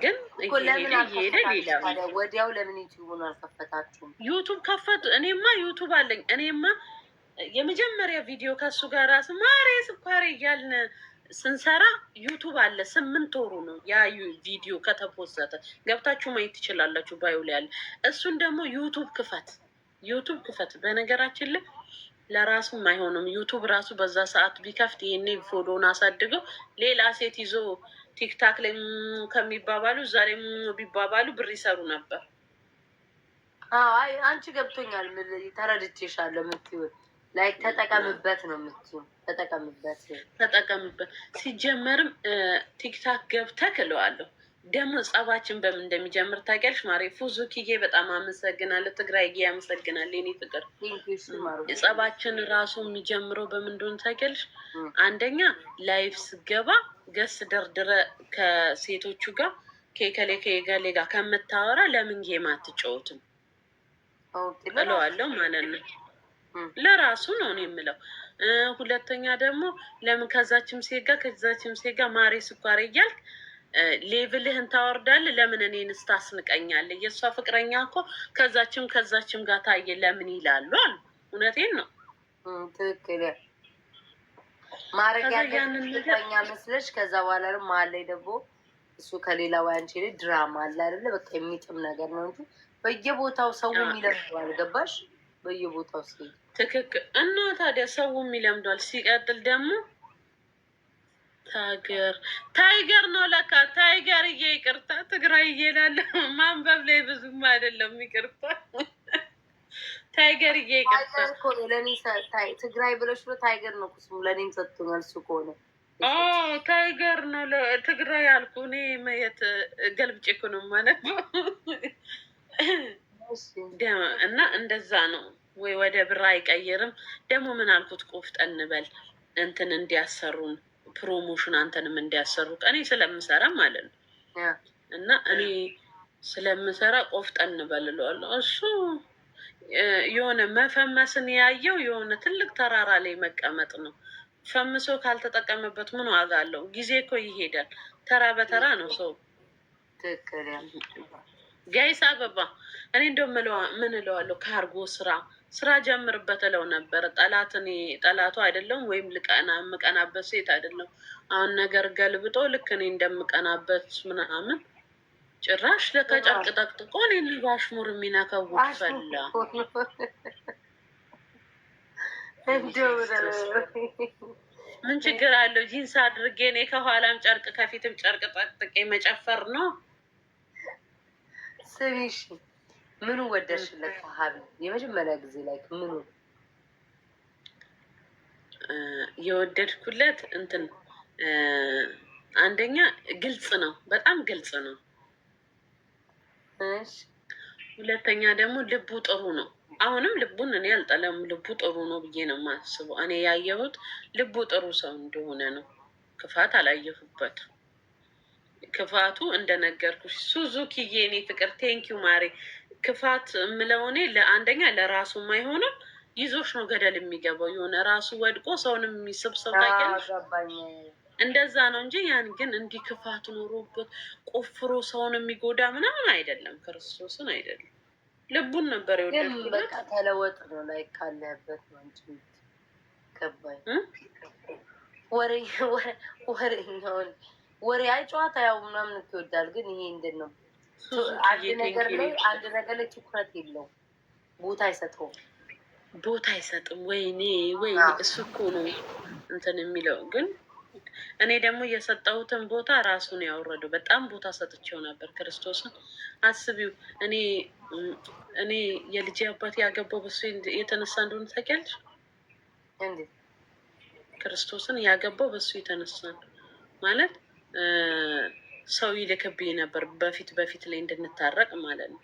ግን እየሄደ ሌላ ወዲያው ለምን ዩቱቡን አልከፈታችሁም? ዩቱብ ከፈቱ። እኔማ ዩቱብ አለኝ። እኔማ የመጀመሪያ ቪዲዮ ከሱ ጋር ራሱ ማሬ ስኳሬ እያልን ስንሰራ ዩቱብ አለ። 8 ወሩ ነው ያ ቪዲዮ ከተፖሰተ፣ ገብታችሁ ማየት ትችላላችሁ። ባዩ ላይ ያለ እሱን ደግሞ ዩቱብ ክፈት። በነገራችን ላይ ለራሱም አይሆንም ዩቱብ ራሱ በዛ ሰዓት ቢከፍት ይሄኔ ፎሎውን አሳድገው ሌላ ሴት ይዞ ቲክታክ ላይ ከሚባባሉ ዛሬ ቢባባሉ ብር ይሰሩ ነበር። አይ አንቺ ገብቶኛል፣ ተረድቼሻለሁ የምትይው ላይ ተጠቀምበት ነው የምትይው። ተጠቀምበት። ሲጀመርም ቲክታክ ገብተህ እለዋለሁ። ደግሞ ጸባችን በምን እንደሚጀምር ታውቂያለሽ ማሬ? ፉዙኪዬ በጣም አመሰግናለሁ። ትግራይዬ ያመሰግናል። የኔ ፍቅር ጸባችን ራሱ የሚጀምረው በምን እንደሆነ ታውቂያለሽ? አንደኛ ላይፍ ስገባ ገስ ደርድረ ከሴቶቹ ጋር ከከሌ ከገሌ ጋር ከምታወራ ለምን ጌም አትጫወትም እለዋለሁ ማለት ነው። ለራሱ ነው እኔ የምለው። ሁለተኛ ደግሞ ለምን ከዛችም ሴጋ ማሬ ስኳር እያልክ ሌቭልህን ታወርዳለህ? ለምን እኔን ስታስንቀኛለህ? የእሷ ፍቅረኛ እኮ ከዛችም ጋር ታየ ለምን ይላሉ አሉ። እውነቴን ነው። ትክክል ማድረግ ያንን ፍቅረኛ መስለሽ ከዛ በኋላ ደግሞ መሀል ላይ ደግሞ እሱ ከሌላ ዋንቺ ላይ ድራማ አለ አይደለ? በቃ የሚጥም ነገር ነው እንጂ በየቦታው ሰው ይለምደዋል። ገባሽ? በየቦታው ሲሄድ ትክክል። እና ታዲያ ሰውም ይለምዷል። ሲቀጥል ደግሞ ታይገር ነው ለካ ታይገር ይቅርታ፣ ትግራይ እየላለ ማንበብ ላይ ብዙም አይደለም። ይቅርታ ታይገር ይቅርታ። ትግራይ ብለሽ ብሎ ታይገር ነው ስሙ። ለእኔም ሰጥቶኛል እሱ ከሆነ ታይገር ነው ትግራይ አልኩ እኔ። መየት ገልብጬ እኮ ነው ማለት ነው። እና እንደዛ ነው ወይ ወደ ብር አይቀይርም። ደግሞ ምን አልኩት? ቆፍጠን በል እንትን እንዲያሰሩን ፕሮሞሽን አንተንም እንዲያሰሩ እኔ ስለምሰራ ማለት ነው። እና እኔ ስለምሰራ ቆፍጠን በል እለዋለሁ። እሱ የሆነ መፈመስን ያየው የሆነ ትልቅ ተራራ ላይ መቀመጥ ነው። ፈምሶ ካልተጠቀመበት ምን ዋጋ አለው? ጊዜ እኮ ይሄዳል። ተራ በተራ ነው ሰው። ትክክል። ጋይስ አበባ እኔ እንደው ምን እለዋለሁ፣ ካርጎ ስራ ጀምርበት እለው ነበር። ጠላቱ አይደለም ወይም የምቀናበት ሴት አይደለም። አሁን ነገር ገልብጦ ልክ እኔ እንደምቀናበት ምናምን ጭራሽ ከጨርቅ ጠቅጥቆ እኔን በአሽሙር የሚነከውት ፈላ። ምን ችግር አለው? ጂንስ አድርጌ እኔ ከኋላም ጨርቅ ከፊትም ጨርቅ ጠቅጥቄ መጨፈር ነው። ስሚሽ ምኑ ወደድሽለት? ሀቢ የመጀመሪያ ጊዜ ላይ ምኑ የወደድኩለት እንትን አንደኛ ግልጽ ነው፣ በጣም ግልጽ ነው። ሁለተኛ ደግሞ ልቡ ጥሩ ነው። አሁንም ልቡን እኔ አልጠለም፣ ልቡ ጥሩ ነው ብዬ ነው የማስበው። እኔ ያየሁት ልቡ ጥሩ ሰው እንደሆነ ነው። ክፋት አላየሁበት። ክፋቱ እንደነገርኩሽ ሱዙኪዬ፣ እኔ ፍቅር ቴንኪው ማሬ። ክፋት የምለው እኔ ለአንደኛ ለራሱም አይሆንም፣ ይዞሽ ነው ገደል የሚገባው። የሆነ ራሱ ወድቆ ሰውንም የሚስብ ሰው ታውቂያለሽ፣ እንደዛ ነው እንጂ ያን ግን እንዲህ ክፋት ኖሮበት ቆፍሮ ሰውን የሚጎዳ ምናምን አይደለም። ክርስቶስን አይደለም፣ ልቡን ነበር የወደድኩት። በቃ ተለወጥ ነው ላይ ካለበት ነው እንጂ ከባይ ወሬ አይ ጨዋታ ያው ምናምን ይወዳል። ግን ይሄ እንዴት ነው አንድ ነገር ላይ ትኩረት የለውም፣ ቦታ አይሰጠውም። ቦታ አይሰጥም። ወይኔ እሱ እኮ ነው እንትን የሚለው። ግን እኔ ደግሞ የሰጠሁትን ቦታ ራሱን ያወረደው። በጣም ቦታ ሰጥቼው ነበር። ክርስቶስን አስቢው። እኔ የልጄ አባት ያገባው በሱ የተነሳ እንደሆነ ታውቂያለሽ? ክርስቶስን ያገባው በሱ የተነሳ ነው ማለት ሰው ይልክብኝ ነበር በፊት ላይ እንድንታረቅ ማለት ነው።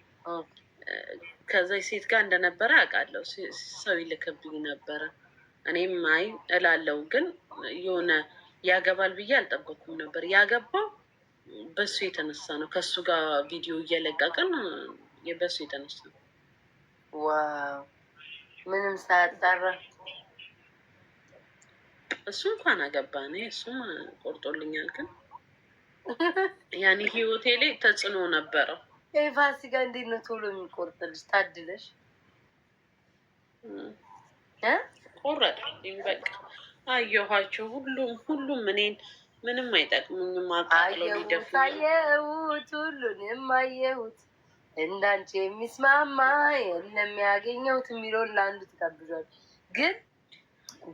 ከዛ ሴት ጋር እንደነበረ አውቃለሁ። ሰው ይልክብኝ ነበረ። እኔም አይ እላለው፣ ግን የሆነ ያገባል ብዬ አልጠበኩም ነበር። ያገባው በሱ የተነሳ ነው። ከሱ ጋር ቪዲዮ እየለቀቅን በሱ የተነሳ ነው። ዋው! ምንም ሳያጣራ እሱ እንኳን አገባ። እኔ እሱም ቆርጦልኛል፣ ግን ያኔ ህይወቴ ላይ ተጽዕኖ ነበረው። ፋሲካ እንዴት ነው ቶሎ የሚቆርጥልሽ? ታድለሽ። ቆረጥልኝ በቃ። አየኋቸው ሁሉም እኔን ምንም አይጠቅሙኝም። አቃጥሎ ሊደፉ አየሁት፣ ሁሉንም አየሁት። እንዳንቺ የሚስማማ የለም ያገኘሁት የሚለውን ለአንዱ ትጋብዛል። ግን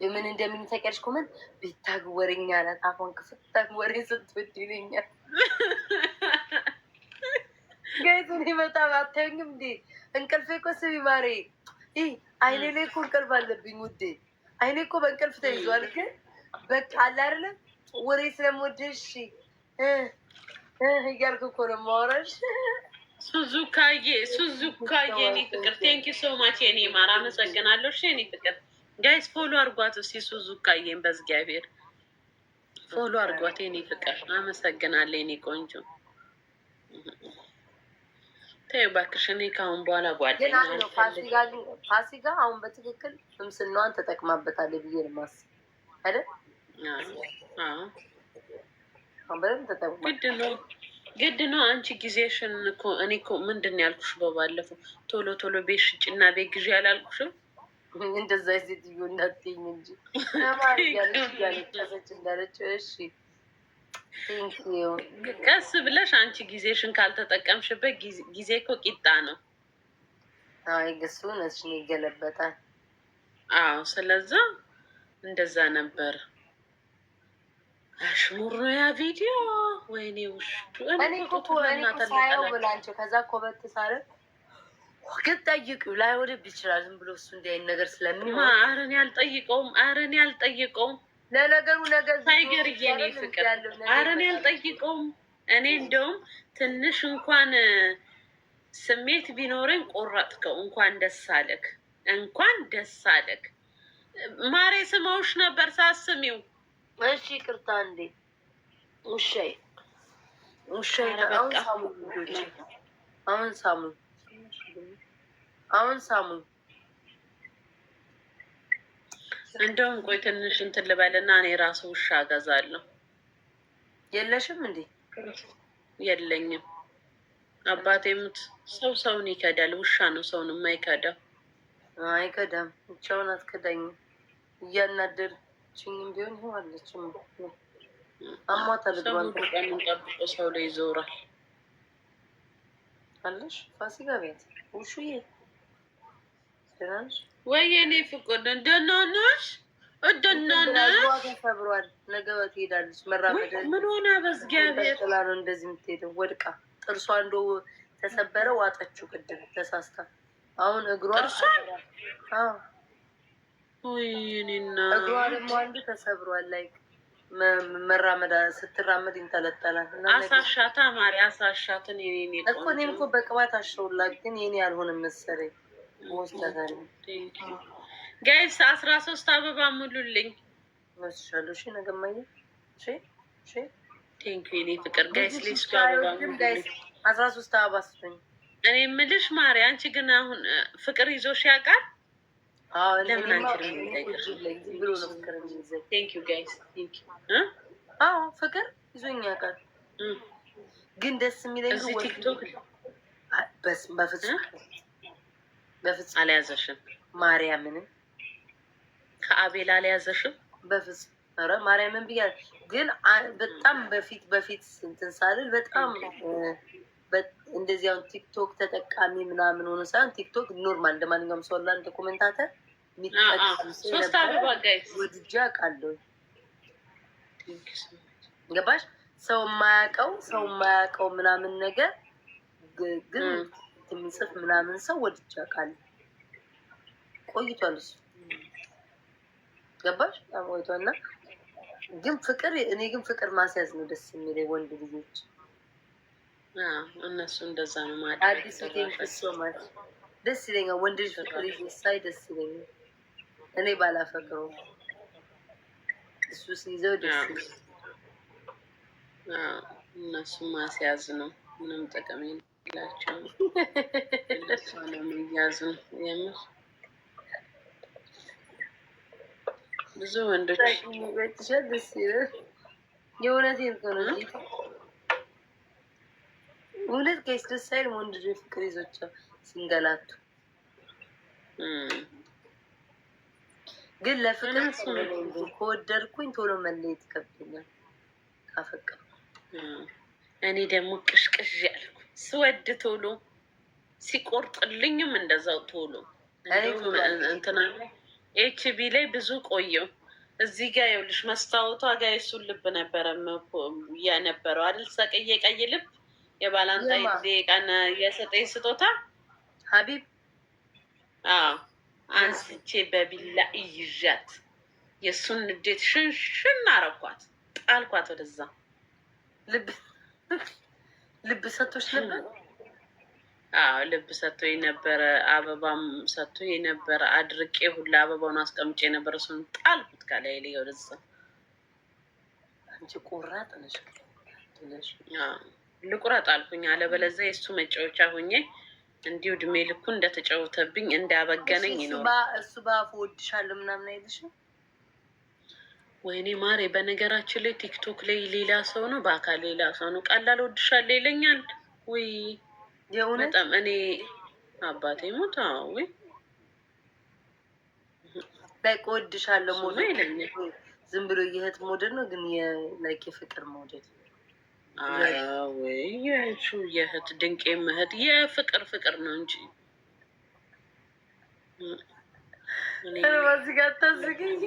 ምን እንደምንተቀልሽ ኮመንት ቤታግ ወሬኛ ናት። አሁን ክፍታግ ወሬ ስትወድ ይለኛል። ጋይቱን በጣም አታዩኝም እንዴ? እንቅልፌ እኮ ስቢ ማሬ፣ አይኔ ላይ እኮ እንቅልፍ አለብኝ ውዴ። አይኔ እኮ በእንቅልፍ ተይዟል። ግን በቃ አለ አይደለም ወሬ ስለምወድሽ እያልክ እኮ ነው የማወራሽ። ሱዙካዬ እኔ ፍቅር ቴንኪ ሶ ማች የኔ ማር፣ አመሰግናለሁ። እሺ የኔ ፍቅር ጋይስ ፎሎ አርጓት እስኪ ሱዙካዬን፣ በእግዚአብሔር ፎሎ አርጓት የኔ ፍቅር። አመሰግናለሁ የኔ ቆንጆ። ተይው እባክሽ፣ እኔ ከአሁን በኋላ ጓደኛ ፋሲካ አሁን በትክክል ምስናዋን ተጠቅማበታለች ብዬ ነው የማስበው አይደል? ግድ ነው። አንቺ ጊዜሽን እኮ እኔ እኮ ምንድን ነው ያልኩሽ በባለፈው፣ ቶሎ ቤት ሽጭና ቤት ግዢ ያላልኩሽም? እንደዛ ሴትዮ እንዳትይኝ እንጂ ያለች እንዳለች። እሺ ቀስ ብለሽ አንቺ ጊዜሽን ካልተጠቀምሽበት ጊዜ እኮ ቂጣ ነው። አይ ግሱ ነስሽን ይገለበጣል። አዎ ስለዛ እንደዛ ነበር። አሽሙር ነው ያ ቪዲዮ። ወይኔ ውሽ እኔ እኮ ሳየው ብላንቸው ከዛ ኮበት ሳረ ግን ጠይቂው ላይ ወደብ ይችላል። ዝም ብሎ እሱ እንዲህ አይነት ነገር ስለሚሆን ኧረ እኔ አልጠይቀውም። ለነገሩ ነገር ሳይገርዬ እኔ ፍቅር ኧረ እኔ አልጠይቀውም። እኔ እንደውም ትንሽ እንኳን ስሜት ቢኖረኝ ቆረጥከው። እንኳን ደስ አለክ ማሬ። ስመውሽ ነበር ሳስሚው። እሺ ይቅርታ እንዴ ውሻዬ አሁን ሳሙኝ። እንደውም ቆይ ትንሽ እንትን ልበልና እኔ ራሱ ውሻ እገዛለሁ። የለሽም እንዴ? የለኝም። አባቴ ሙት ሰው ሰውን ይከዳል። ውሻ ነው ሰውን የማይከዳው። አይከዳም። ብቻውን አትከዳኝም። እያናደርችኝም ቢሆን ይሆናለች አሟታል። ጠብቆ ሰው ላይ ይዞራል አለሽ ፋሲካ ቤት ውሹዬ ወይ የኔ ፍቅር ደህና ነሽ? ደህና ነሽ? ተሰብሯል። ነገ ትሄዳለች። መራመድ ምን ሆና በእግዚአብሔር ጥላ ነው እንደዚህ የምትሄደው? ወድቃ ጥርሷ እንደው ተሰበረ። ዋጠችው ቅድም ተሳስታ። አሁን እግሯ እግሯ ደግሞ አንዱ ተሰብሯል። ላይ መራመድ ስትራመድ ይንጠለጠላል። አሳሻታ ማሪ አሳሻትን የኔ እኮ እኔም እኮ በቅባት አሸውላት፣ ግን የኔ ያልሆነ መሰለኝ። ጋይስ 13 አበባ ሙሉልኝ መስሻለሁ። እሺ ነገማየ ቴንክ የኔ ፍቅር ጋይስ ሌስ አበባ 13 አበባ ስቶኝ። እኔ የምልሽ ማሪ አንቺ ግን አሁን ፍቅር ይዞሽ ያውቃል? ለምን አንቺ ብሎ ነው ፍቅር የሚይዘኝ? ቴንክ ዩ ጋይስ ቴንክ ዩ። አዎ ፍቅር ይዞኝ ያውቃል። ግን ደስ የሚለኝ እዚህ ቲክቶክ በፍጹም አልያዘሽም። ማርያምን ከአቤል አልያዘሽም በፍጹም። ኧረ ማርያምን ብያለሁ። ግን በጣም በፊት እንትን ሳልል በጣም እንደዚህ አሁን ቲክቶክ ተጠቃሚ ምናምን ሆኖ ሳይሆን ቲክቶክ ኖርማል እንደማንኛውም ሰው ላ እንደ ኮሜንታተር ወድጄ አውቃለሁ። ገባሽ? ሰው የማያውቀው ምናምን ነገር ግን የሚጽፍ ምናምን ሰው ወድጄ አውቃለሁ። ቆይቷል እሱ ገባሽ? በጣም ቆይቷል። እና ግን እኔ ግን ፍቅር ማስያዝ ነው ደስ የሚለኝ ወንድ ልጆች እነሱ እንደዛ ነው ማለት አዲስ ቴንክሶማች ደስ ይለኛል። ወንድ ልጅ ፍቅር ሳይ ደስ ይለኛል። እኔ ባላፈቅረው እሱ ሲይዘው ደስ ይለኛል። እነሱ ማስያዝ ነው ምንም ጥቅም የላቸውም። እነሱ ለመያዝ ነው የምር ብዙ ወንዶች ደስ ይላል። የእውነቴን እኮ ነው። እውነት ከስ ደስ አይልም? ወንድ ልጅ ፍቅር ይዞቻ ሲንገላቱ ግን ለፍቅር ከወደድኩኝ ቶሎ መለየት ይከብደኛል። ካፈቀርኩ እኔ ደግሞ ቅሽቅሽ ያልኩ ስወድ ቶሎ ሲቆርጥልኝም እንደዛው ቶሎ እንትና ኤችቢ ላይ ብዙ ቆየው። እዚህ ጋር ይኸውልሽ መስታወቷ ጋር የሱን ልብ ነበረ የነበረው አይደል? ሰቀየ ቀይ ልብ የባላንጣ ቀን የሰጠኝ ስጦታ ሀቢብ አንስቼ በቢላ እይዣት የእሱን ንዴት ሽንሽን አረኳት፣ ጣልኳት ወደዛ። ልብ ሰቶች ነበር። ልብ ሰጥቶ የነበረ አበባም ሰጥቶ የነበረ አድርቄ ሁላ አበባውን አስቀምጬ የነበረ እሱን ጣልኩት ከላይ ላይ ወደዛ። አንቺ ቆራጥ ነሽ። ልቁረጥ አልኩኝ። አለበለዚያ የእሱ መጫወቻ ሆኜ እንዲሁ እድሜ ልኩ እንደተጫወተብኝ እንዳበገነኝ ይኖራል። እሱ በአፉ ወድሻለሁ ምናምን አይልሽም? ወይኔ ማሬ፣ በነገራችን ላይ ቲክቶክ ላይ ሌላ ሰው ነው፣ በአካል ሌላ ሰው ነው። ቀላል ወድሻለሁ ይለኛል ወይ በጣም እኔ አባቴ ሞት ወይ ላይክ ወድሻለሁ ሞዴል ይለኛል። ዝም ብሎ የእህት ሞዴል ነው፣ ግን ላይክ የፍቅር ሞዴል ወይ የእህት ድንቄ እህት የፍቅር ፍቅር ነው እንጂ እዚህ ጋር ታዝግኝ።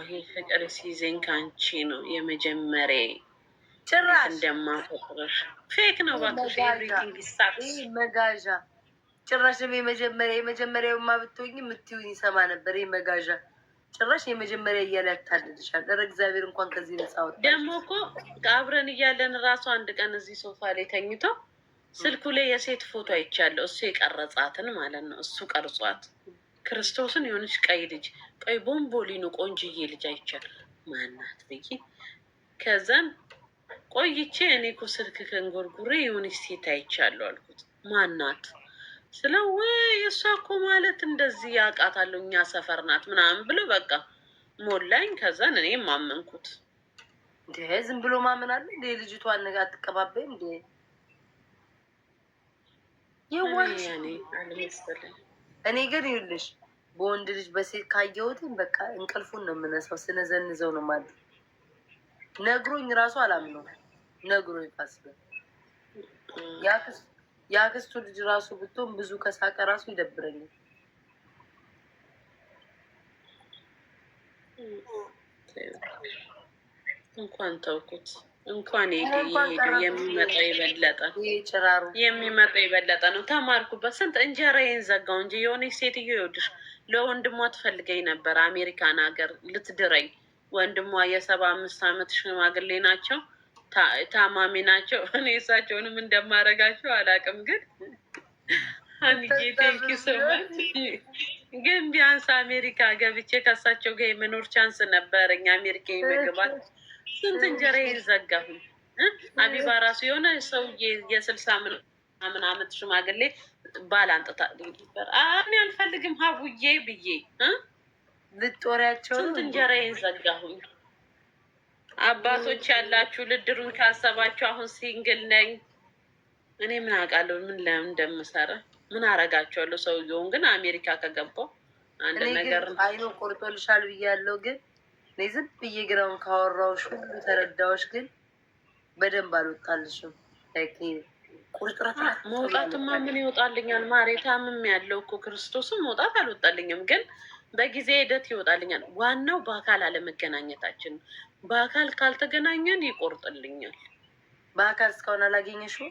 ይህ ፍቅር ሲይዘኝ ከአንቺ ነው የመጀመሪያ ጭራሽ እንደማፈቅረሽ ፌክ ነው እባክሽ። ኤቭሪቲንግ ስታርስ መጋዣ ጭራሽ የመጀመሪያውማ ብትሆኝ የምትይውን ይሰማ ነበር። ይህ መጋዣ ጭራሽ የመጀመሪያ እያለ ያታልልሻል። ኧረ እግዚአብሔር እንኳን ከዚህ ነፃ ወጣ። ደግሞ እኮ አብረን እያለን ራሱ አንድ ቀን እዚህ ሶፋ ላይ ተኝቶ ስልኩ ላይ የሴት ፎቶ አይቻለሁ። እሱ የቀረጻትን ማለት ነው። እሱ ቀርጿት ክርስቶስን የሆነች ቀይ ልጅ ቀይ ቦምቦሊኑ ቆንጅዬ ልጅ አይቻል ማናት ብዬ ከዛን ቆይቼ እኔ እኮ ስልክ ከንጎርጉሬ የሆነች ሴት አይቻለሁ አልኩት። ማናት ስለው ወይ እሷ እኮ ማለት እንደዚህ ያውቃታለሁ እኛ ሰፈር ናት ምናምን ብሎ በቃ ሞላኝ። ከዛን እኔ ማመንኩት። እንዴ? ዝም ብሎ ማመን አለ እንዴ? ልጅቷን ነገ አትቀባበይም እንዴ? የዋሽ እኔ ግን ይኸውልሽ በወንድ ልጅ በሴት ካየሁትኝ በቃ እንቅልፉን ነው የምነሳው። ስነዘንዘው ነው ማለት ነግሮኝ ራሱ አላምነው። ነግሮኝ ፋስበ የአክስቱ ልጅ ራሱ ብትሆን ብዙ ከሳቀ ራሱ ይደብረኛል። እንኳን ተውኩት። እንኳን የሚመጣ የበለጠ ነው። ተማርኩበት። ስንት እንጀራዬን ዘጋው እንጂ የሆነች ሴትዮ ይኸውልሽ ለወንድሟ ትፈልገኝ ነበር አሜሪካን ሀገር ልትድረኝ። ወንድሟ የ75 ዓመት ሽማግሌ ናቸው፣ ታማሚ ናቸው። እኔ እሳቸውንም እንደማረጋቸው አላውቅም፣ ግን አንዬ ቴንኪ ሰማች። ግን ቢያንስ አሜሪካ ገብቼ ከእሳቸው ጋር የመኖር ቻንስ ነበረኝ። አሜሪካ የመግባት ስንት እንጀራዬን ዘጋሁኝ። አቢባ ራሱ የሆነ ሰውዬ የ60 ምናምን ዓመት ሽማግሌ ባል አንጥታ ነበር። እኔ አልፈልግም ሀቡዬ ብዬ ልጦሪያቸው ስንት እንጀራዬን ዘጋሁኝ። አባቶች ያላችሁ ልድሩን ካሰባችሁ፣ አሁን ሲንግል ነኝ እኔ ምን አውቃለሁ ምን ለምን እንደምሰራ ምን አረጋቸዋለሁ። ሰውየውን ግን አሜሪካ ከገባው አንድ ነገር አይኖ ቆርጦልሻል ብያለሁ። ግን እኔ ዝም ብዬ ግራውን ካወራሁሽ ሁሉ ተረዳሁሽ። ግን በደንብ አልወጣልሽም። ቁርጥረት መውጣትማ ምን ይወጣልኛል? ማሬ ታምም ያለው እኮ ክርስቶስም መውጣት አልወጣልኝም፣ ግን በጊዜ ሂደት ይወጣልኛል። ዋናው በአካል አለመገናኘታችን። በአካል ካልተገናኘን ይቆርጥልኛል። በአካል እስካሁን አላገኘሽው?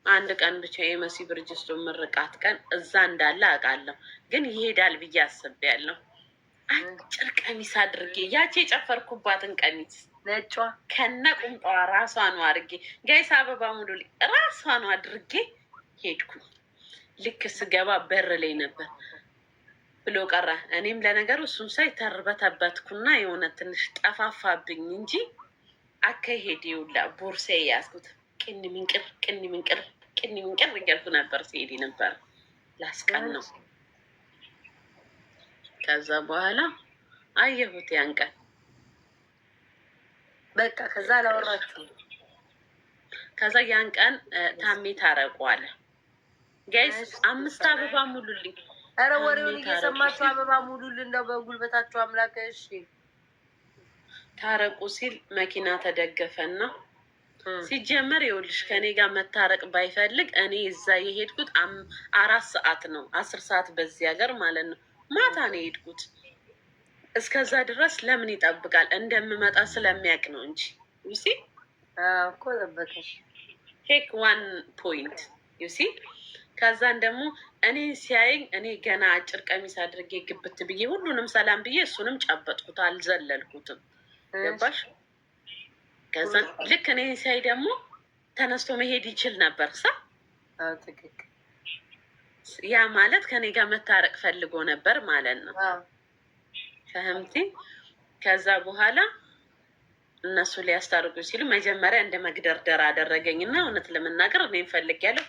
አንድ ቀን ብቻ የመሲ ብርጅስቶን ምርቃት ቀን እዛ እንዳለ አውቃለሁ፣ ግን ይሄዳል ብዬ አስቤያለሁ። አጭር ቀሚስ አድርጌ ያቺ የጨፈርኩባትን ቀሚስ ነጯ ከነ ቁምጣዋ ራሷን አድርጌ ጋይስ አበባ ሙሉ ራሷን አድርጌ ሄድኩኝ። ልክ ስገባ በር ላይ ነበር ብሎ ቀረ። እኔም ለነገሩ እሱን ሳይ ተርበተበትኩና የሆነ ትንሽ ጠፋፋብኝ እንጂ አካሄድ ይውላ ቦርሳ ያዝኩት ቅን ምንቅር እያልኩ ነበር ሲሄድ ነበር። ላስቀን ነው። ከዛ በኋላ አየሁት ያን ቀን በቃ ከዛ አላወራችሁም። ከዛ ያን ቀን ታሜ ታረቁ አለ። ጋይስ 5 አበባ ሙሉልኝ። ኧረ ወሬውን እየሰማችሁ አበባ ሙሉልን እንደው በጉልበታችሁ አምላክ። እሺ ታረቁ ሲል መኪና ተደገፈና ሲጀመር ይኸውልሽ ከኔ ጋር መታረቅ ባይፈልግ እኔ እዛ የሄድኩት 4 ሰዓት ነው። 10 ሰዓት በዚህ ሀገር ማለት ነው። ማታ ነው የሄድኩት። እስከዛ ድረስ ለምን ይጠብቃል? እንደምመጣ ስለሚያውቅ ነው እንጂ ዩሲ እኮ ጠበቀሽ። ቴክ 1 ፖይንት ዩሲ። ከዛን ደግሞ እኔ ሲያየኝ እኔ ገና አጭር ቀሚስ አድርጌ ግብት ብዬ ሁሉንም ሰላም ብዬ እሱንም ጨበጥኩት፣ አልዘለልኩትም። ገባሽ? ከዛ ልክ እኔ ሲያይ ደግሞ ተነስቶ መሄድ ይችል ነበር። ትክክል። ያ ማለት ከኔ ጋር መታረቅ ፈልጎ ነበር ማለት ነው። ፈህምቲ። ከዛ በኋላ እነሱ ሊያስታርቁ ሲሉ መጀመሪያ እንደ መግደርደር አደረገኝ እና እውነት ለመናገር እኔም ፈልጌያለሁ።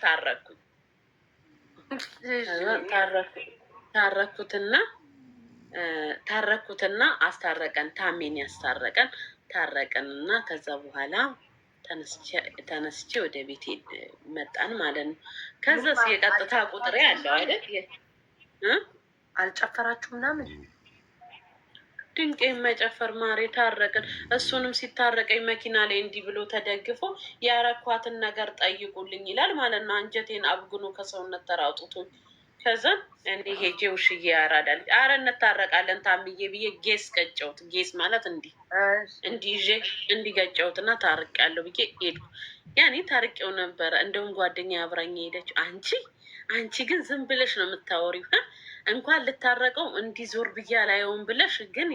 ታረኩትና አስታረቀን። ታሜን ያስታረቀን ታረቀን እና ከዛ በኋላ ተነስቼ ወደ ቤት መጣን ማለት ነው። ከዛ የቀጥታ ቁጥሬ አለው አይደል? አልጨፈራችሁ ምናምን? ድንቅ መጨፈር ማሬ። ታረቅን። እሱንም ሲታረቀኝ መኪና ላይ እንዲህ ብሎ ተደግፎ ያረኳትን ነገር ጠይቁልኝ ይላል ማለት ነው። አንጀቴን አብግኖ ከሰውነት ተራውጥቶኝ ከዛ እኔ ሄጄ ውሽዬ ያራዳል። አረ እንታረቃለን ታምዬ ብዬ ጌስ ቀጨውት። ጌስ ማለት እንዲህ ይዤ እንዲገጨውት እና ታርቅ ያለው ብዬ ሄድኩ። ያኔ ታርቄው ነበረ። እንደውም ጓደኛ አብራኝ ሄደች። አንቺ ግን ዝም ብለሽ ነው የምታወሪው። እንኳን ልታረቀው እንዲህ ዞር ብዬ አላየውም ብለሽ ግን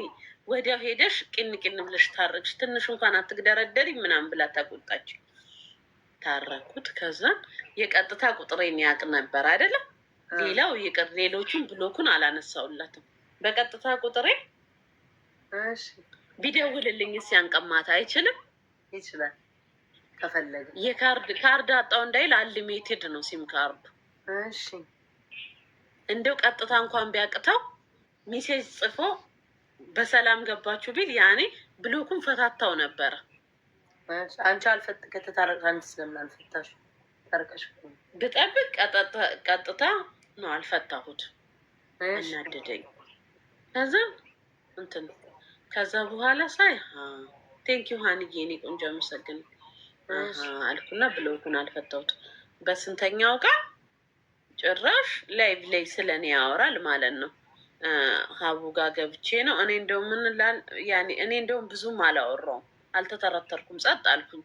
ወዲያው ሄደሽ ቅን ብለሽ ታረቅሽ። ትንሽ እንኳን አትግደረደሪ ምናምን ብላ ተቆጣች። ታረኩት። ከዛ የቀጥታ ቁጥሬን ያቅ ነበር አይደለም። ሌላው ይቅር፣ ሌሎቹን ብሎኩን አላነሳውላትም። በቀጥታ ቁጥሬ ቢደውልልኝ ሲያንቀማት አይችልም? ይችላል ከፈለገ። ካርድ አጣው እንዳይል አንሊሚትድ ነው ሲም ካርዱ። እንደው ቀጥታ እንኳን ቢያቅተው ሜሴጅ ጽፎ በሰላም ገባችሁ ቢል ያኔ ብሎኩን ፈታታው ነበረ። አንቺ ከተታረቅሽ አንቺ ስለምን አልፈታሽ? ታረቀሽ ብጠብቅ ቀጥታ ነው አልፈታሁት። እናደደኝ። ከዛ እንትን ከዛ በኋላ ሳይ ቴንኪዩ ሀንዬ እኔ ቆንጆ አመሰግን አልኩና ብሎኩን አልፈታሁት። በስንተኛው ቀን ጭራሽ ላይቭ ላይ ስለኔ ያወራል ማለት ነው። ሀቡ ጋር ገብቼ ነው እኔ እንደውም እኔ እንደውም ብዙም አላወራውም፣ አልተተረተርኩም፣ ጸጥ አልኩኝ።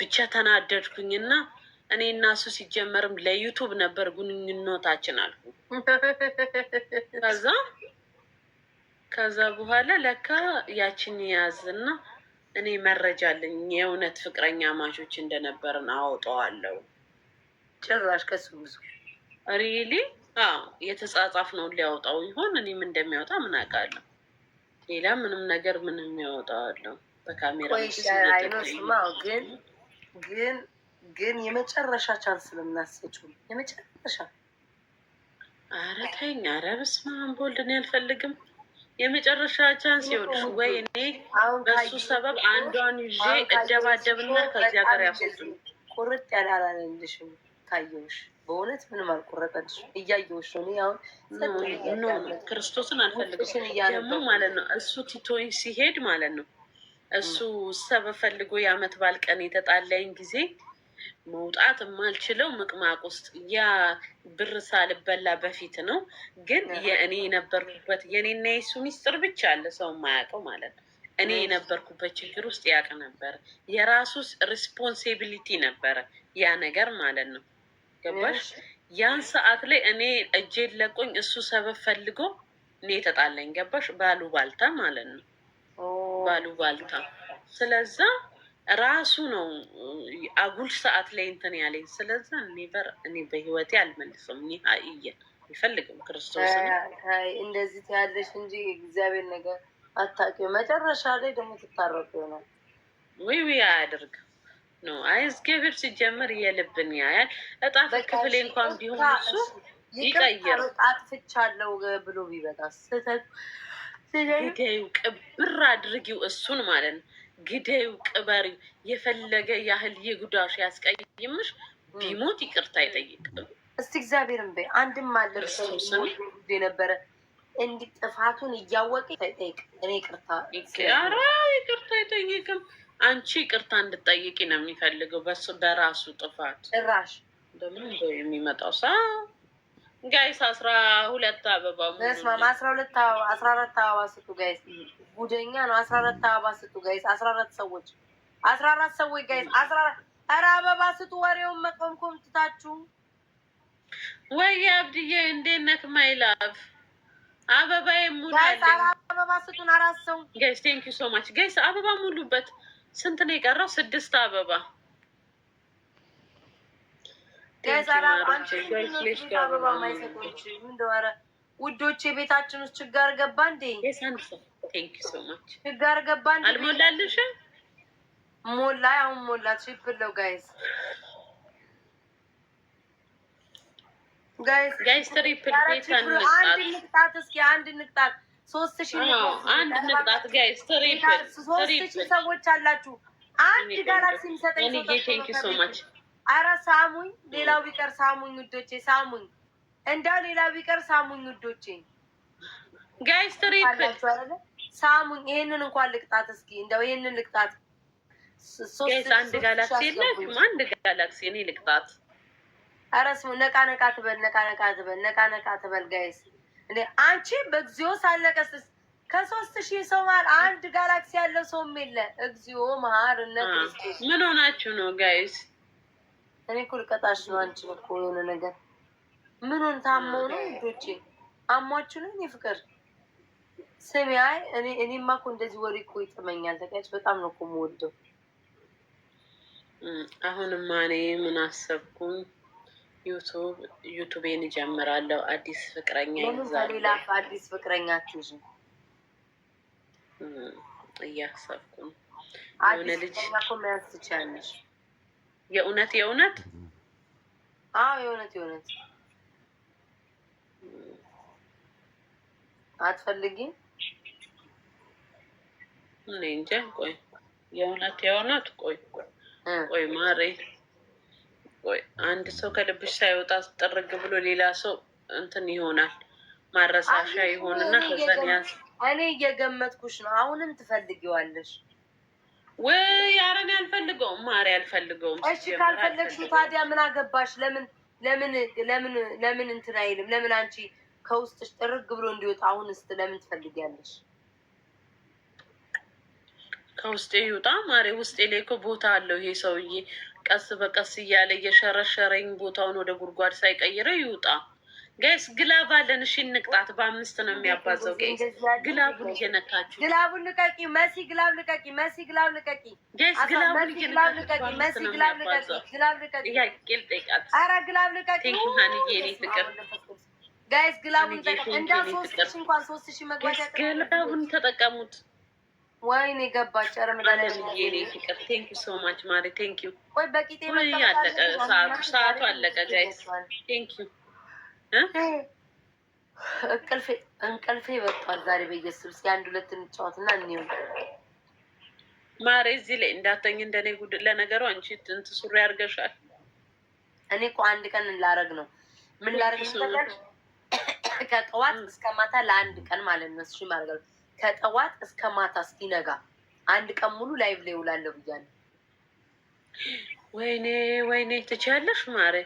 ብቻ ተናደድኩኝና እኔ እና እሱ ሲጀመርም ለዩቱብ ነበር ግንኙነታችን አልኩ። ከዛ በኋላ ለካ ያችን ያዝና እኔ መረጃ አለኝ የእውነት ፍቅረኛ ማቾች እንደነበርን አወጣዋለሁ። ጭራሽ ከሱ ብዙ ሪሊ የተጻጻፍ ነው ሊያወጣው ይሆን? እኔም እንደሚያወጣ ምን አውቃለሁ። ሌላ ምንም ነገር ምንም ያወጣዋለሁ በካሜራ ግን የመጨረሻ ቻንስ ስለምናሰጭው የመጨረሻ ኧረ ተይኝ። ኧረ በስመ አብ ወልድ እኔ አልፈልግም። የመጨረሻ ቻንስ ይኸውልሽ፣ ወይ እኔ በሱ ሰበብ አንዷን ይዤ እደባደብና ከዚህ ሀገር ያስወጡኝ። ቁርጥ ያለ አላለልሽም ካየሁሽ፣ በእውነት ምንም አልቆረጠልሽ። እያየሁሽ ነው። እኔ አሁን ክርስቶስን አልፈልግም ደግሞ ማለት ነው። እሱ ቲቶኝ ሲሄድ ማለት ነው። እሱ ሰበብ ፈልጎ የአመት ባል ቀን የተጣላኝ ጊዜ መውጣት የማልችለው ምቅማቅ ውስጥ ያ ብር ሳልበላ በፊት ነው። ግን የእኔ የነበርኩበት የኔና የሱ ሚስጥር ብቻ አለ ሰው የማያውቀው ማለት ነው። እኔ የነበርኩበት ችግር ውስጥ ያውቅ ነበረ። የራሱ ሪስፖንሲቢሊቲ ነበረ ያ ነገር ማለት ነው። ገባሽ? ያን ሰዓት ላይ እኔ እጄን ለቆኝ እሱ ሰበብ ፈልጎ እኔ የተጣላኝ ገባሽ? ባሉባልታ ማለት ነው። ባሉባልታ ስለዛ ራሱ ነው አጉል ሰዓት ላይ እንትን ያለኝ። ስለዛ ኔቨር እኔ በህይወቴ አልመልስም። እኔ ሀይየን አልፈልግም። ክርስቶስ እንደዚህ ያለሽ እንጂ እግዚአብሔር ነገር አታውቂው። መጨረሻ ላይ ደግሞ ትታረቁ ይሆናል። ወይ አያደርግ ነው። አይ እግዚአብሔር ሲጀምር የልብን ያያል። እጣት ክፍሌ እንኳን ቢሆን እሱ ይቀይር። አጥፍቻለሁ ብሎ ቢበጣ ስህተት ግደዩ፣ ቅብር አድርጊው እሱን ማለት ነው። ግደዩ፣ ቅበሪው። የፈለገ ያህል የጉዳሽ ያስቀይምሽ ቢሞት ይቅርታ አይጠይቅም። እስቲ እግዚአብሔርን በይ። አንድም አለ ነበረ እንዲህ ጥፋቱን እያወቀ ይጠይቅ። እኔ ይቅርታ አይጠይቅም። አንቺ ይቅርታ እንድጠይቂ ነው የሚፈልገው በራሱ ጥፋት። ጭራሽ ደግሞ እንደው የሚመጣው ሰው ጋይስ 12 አበባ በስማማ 14 አበባ ስጡ ጋይስ። ጉደኛ ነው። 14 አበባ ስጡ ጋይስ። 14 ሰዎች ጋይስ 14 ኧረ አበባ ስጡ። ወሬውን መቆምኮም ትታችሁ ወይ አብድዬ እንዴት ነህ ማይላቭ? አበባ ሙሉበት አበባ ስጡን። 4 ሰው ጋይስ ቴንክ ዩ ሶ ማች ጋይስ። አበባ ሙሉበት። ስንት ነው የቀረው? 6 አበባ ውዶች የቤታችን ውስጥ ችጋር ገባ እንዴ? ችጋር ገባ እንዴ? አልሞላልሽም? ሞላ። አሁን ሞላ። ትሪፕል ነው ጋይስ ትሪፕል ቤት አንድ ንቅጣት። እስኪ አንድ ንቅጣት 3000 አንድ ንቅጣት ጋይስ ትሪፕል 3000 ሰዎች አላችሁ። አንድ ጋላክሲ የሚሰጠኝ ሰው ቴንክ ዩ ሶ ማች። አረ ሳሙኝ፣ ሌላው ቢቀር ሳሙኝ ውዶቼ፣ ሳሙኝ። እንዳው ሌላው ቢቀር ሳሙኝ ውዶቼ። ጋይስ ትሪፕል ሳሙኝ። ይሄንን እንኳን ልቅጣት እስኪ፣ እንደው ይሄንን ልቅጣት። ጋይስ አንድ ጋላክሲ የላችሁም? አንድ ጋላክሲ እኔ ልቅጣት። አረ ስሙ ነቃ ነቃ ትበል፣ ነቃ ነቃ ትበል፣ ነቃ ነቃ ትበል ጋይስ። እንዴ አንቺ በግዚኦ ሳለቀስስ ከ3000 ሰው መሀል አንድ ጋላክሲ ያለው ሰውም የለ። እግዚኦ መሀርነ ክርስቶስ። ምን ሆናችሁ ነው ጋይስ? እኔ እኮ ልቀጣሽ ነው። አንቺ እኮ የሆነ ነገር ምኑን ታመው ነው ልጆቼ? አሟችሁ ነው? እኔ ፍቅር ስሚ። አይ እኔማ እኮ እንደዚህ ወሬ እኮ ይጥመኛል። ተቀጭ በጣም ነው እኮ የምወደው። አሁንማ እኔ ምን አሰብኩኝ፣ ዩቱቤን እጀምራለሁ። አዲስ ፍቅረኛ ይዛለሁ። ሌላ አዲስ ፍቅረኛ ትይዙ እያሰብኩ ነው። የሆነ ልጅ እኮ መያዝ ትችያለሽ። የእውነት አዎ የእውነት አትፈልጊም? እኔ እንጃ። ቆይ የእውነት ቆይ ማሬ ቆይ አንድ ሰው ከልብሽ ሳይወጣ ጥርግ ብሎ ሌላ ሰው እንትን ይሆናል ማረሳሻ ይሆንና ከዛን ያዝ። እኔ እየገመትኩሽ ነው። አሁንም ትፈልጊዋለሽ ወይ? ኧረ እኔ አልፈልገውም ማሬ አልፈልገውም። እሺ ካልፈለግሽው ታዲያ ምን አገባሽ? ለምን እንትን አይልም? ለምን አንቺ ከውስጥሽ ጥርግ ብሎ እንዲወጣ አሁንስ ለምን ትፈልጊያለሽ? ከውስጤ ይውጣ ማሬ። ውስጤ ላይ እኮ ቦታ አለው ይሄ ሰውዬ። ቀስ በቀስ እያለ እየሸረሸረኝ ቦታውን ወደ ጉድጓድ ሳይቀይረው ይውጣ። ጋይስ ግላብ አለን። እሺ እንቅጣት። በ5 ነው የሚያባዘው። ጋይስ ግላቡን እየነካችሁ ግላቡን ልቀቂ መሲ፣ ግላብ ልቀቂ መሲ፣ ግላብ ልቀቂ ጋይስ። ግላቡን እየነካችሁ መሲ፣ ግላብ ልቀቂ፣ ግላብ ልቀቂ። ጥያቄ ልጠይቃት። ኧረ ግላብ ልቀቂ። ቴንኪ ሀንዬ የኔ ፍቅር። ጋይስ ግላቡን ተጠቀሙ። እንዳ 3000 እንኳን 3000 መግባት ያቀርባል። ግላቡን ተጠቀሙት። ወይኔ ገባች። ኧረ መድኃኒዓለም የኔ ፍቅር ቴንኪ ሶ ማች ማሪ ቴንኪ። ወይ በቂጤ አለቀ ሰዓቱ አለቀ ጋይስ ቴንኪ። እንቅልፌ ወጥቷል ዛሬ በየሱስ። እስኪ 1-2 እንጫወትና እንየው ማሬ። እዚህ ላይ እንዳተኝ እንደኔ ጉድ። ለነገሩ አንቺ እንትን ሱሪ አድርገሻል። እኔ እኮ አንድ ቀን ላረግ ነው። ምን ላረግ ነው? ከጠዋት እስከ ማታ ለ1 ቀን ማለት ነው። እሺ ማረግ ከጠዋት እስከ ማታ እስኪነጋ 1 ቀን ሙሉ ላይቭ ላይ ውላለሁ ብያለሁ። ወይኔ ትችያለሽ ማሬ።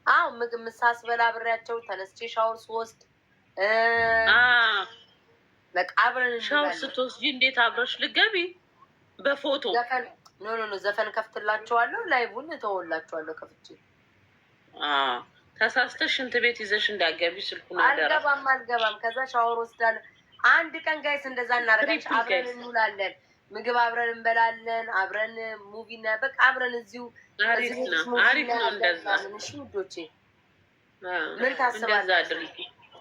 አዎ ምግብ ምሳ ስበላ አብሬያቸው ተነስቼ ሻወር ስወስድ በቃ አብረን ሻወር ስትወስጂ እንዴት አብረሽ ልገቢ? በፎቶ ኖ ዘፈን ከፍትላቸዋለሁ፣ ላይቡን እተወላቸዋለሁ ከፍቼ። ተሳስተሽ ሽንት ቤት ይዘሽ እንዳገቢ ስልኩን አልገባም። ከዛ ሻወር ወስዳለሁ። 1 ቀን ጋይስ እንደዛ እናደርጋለን። አብረን እንውላለን፣ ምግብ አብረን እንበላለን፣ አብረን ሙቪ እና በቃ አብረን እዚሁ። አሪፍ ነው እንደዛ። እሺ ውዶቼ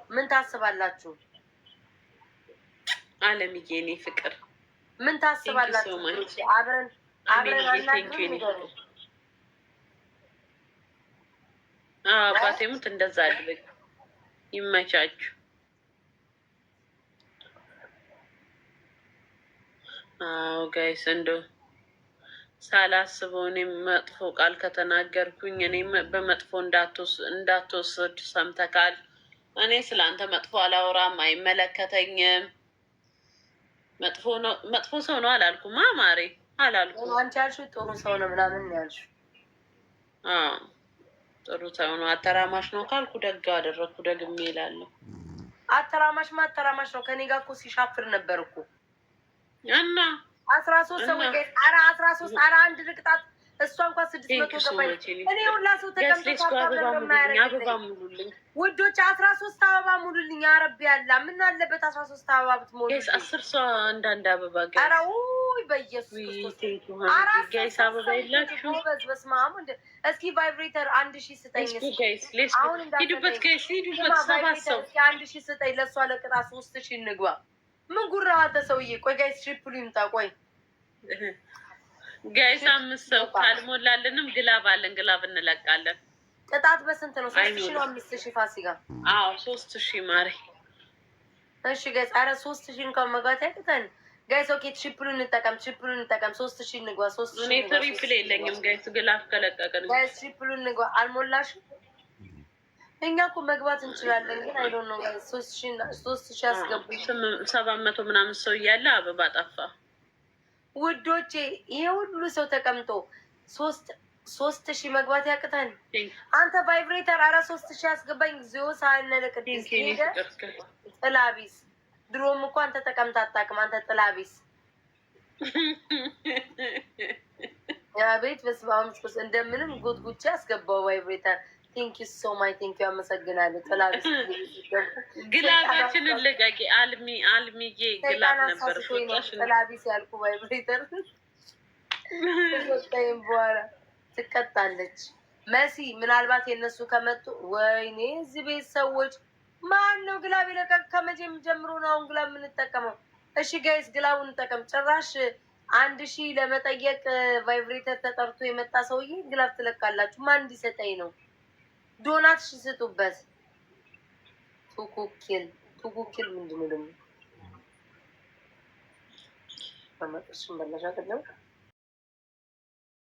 ምን ታስባላችሁ? አለምዬ እኔ ፍቅር ምን ታስባላችሁ? አብረን አባቴ ሙት እንደዛ አድርግ። ይመቻችሁ። አዎ ጋይስ እንደው ሳላስበው እኔም መጥፎ ቃል ከተናገርኩኝ እኔም በመጥፎ እንዳትወስድ ሰምተካል። እኔ ስለአንተ መጥፎ አላወራም፣ አይመለከተኝም። መጥፎ ሰው ነው አላልኩም። ማሬ አላልኩም። አንቺ ያልሽው ጥሩ ሰው ነው ምናምን ያልሽው። ጥሩ ሰው ነው። አተራማሽ ነው ካልኩ ደግ አደረግኩ። ደግሜ እላለሁ። አተራማሽ ነው። ከኔ ጋር እኮ ሲሻፍር ነበር እኮ እና 13 ሰዎች 13 1 ልቅጣት። እሷ እንኳን 600 ገባች። እኔ ሁላ ሰው ተቀምጦ አበባ ሙሉልኝ ውዶች፣ 13 አበባ ሙሉልኝ። አረብ ያላ ምን አለበት 13 አበባ ብትሞሉ። 10 ሰው አንዳንድ አበባ ጋር። ኧረ ውይ በኢየሱስ ጋይስ አበባ የላችሁ። በስመ አብ። እስኪ ቫይብሬተር 1000 ስጠኝ። አሁን ሂዱበት ጋይስ ሂዱበት። 7 ሰው 1000 ስጠኝ። ለእሷ ለቅጣት 3000 እንግባ። ምን ጉራ አንተ ሰውዬ። ቆይ ጋይስ ትሪፕሉ ይምጣ። ቆይ ጋይስ 5 ሰው ካልሞላልንም ግላብ አለን። ግላብ እንለቃለን። ቅጣት በስንት ነው? 3000 ነው 5000 ፋሲካ? አዎ 3000 ማሪ። እሺ ጋይስ ኧረ 3000 እንኳን መግባት ያቅተን ጋይስ። ኦኬ ትሪፕሉ እንጠቀም 3000 እንግባ። 3000 እኔ ትሪፕል የለኝም ጋይስ። ግላብ ከለቀቀን ጋይስ ትሪፕሉ እንግባ። አልሞላሽም? እኛ እኮ መግባት እንችላለን ግን አይ ዶንት ኖ ጋይስ። 3000 አስገቡ። 700 ምናምን ሰው እያለ አበባ ጠፋ ውዶቼ። ይሄ ሁሉ ሰው ተቀምጦ 3000 መግባት ያቅታል። አንተ ቫይብሬተር ኧረ 3000 አስገባኝ። ዚዮ ሳይነለቅድስ ሄደ ጥላቢስ። ድሮም እኮ አንተ ተቀምጣ አታውቅም። አንተ ጥላቢስ ቤት በስማም እንደምንም ጉድጉቻ አስገባው ቫይብሬተር። ቴንኪ ሶ ማይ ቴንኪ። አመሰግናለሁ። ጥላቢስ ግላባችንን ልቀቂ። አልሚዬ ግላብ ነበር ጥላቢስ ያልኩ ቫይብሬተር ወጣይም በኋላ ትቀጣለች። መሲ ምናልባት የነሱ ከመጡ ወይኔ እዚህ ቤት ሰዎች ማን ነው ግላብ ይለቀቅ? ከመቼም ጀምሮ ነው አሁን ግላብ የምንጠቀመው። እሺ ጋይስ ግላቡን እንጠቀም። ጭራሽ 1000 ለመጠየቅ ቫይብሬተር ተጠርቶ የመጣ ሰውዬ ግላብ ትለቃላችሁ። ማን እንዲሰጠኝ ነው? ዶናት ስጡበት። ቱኩኪል ምንድን ነው ደግሞ? መመጥርሽን በላሽ አይደለም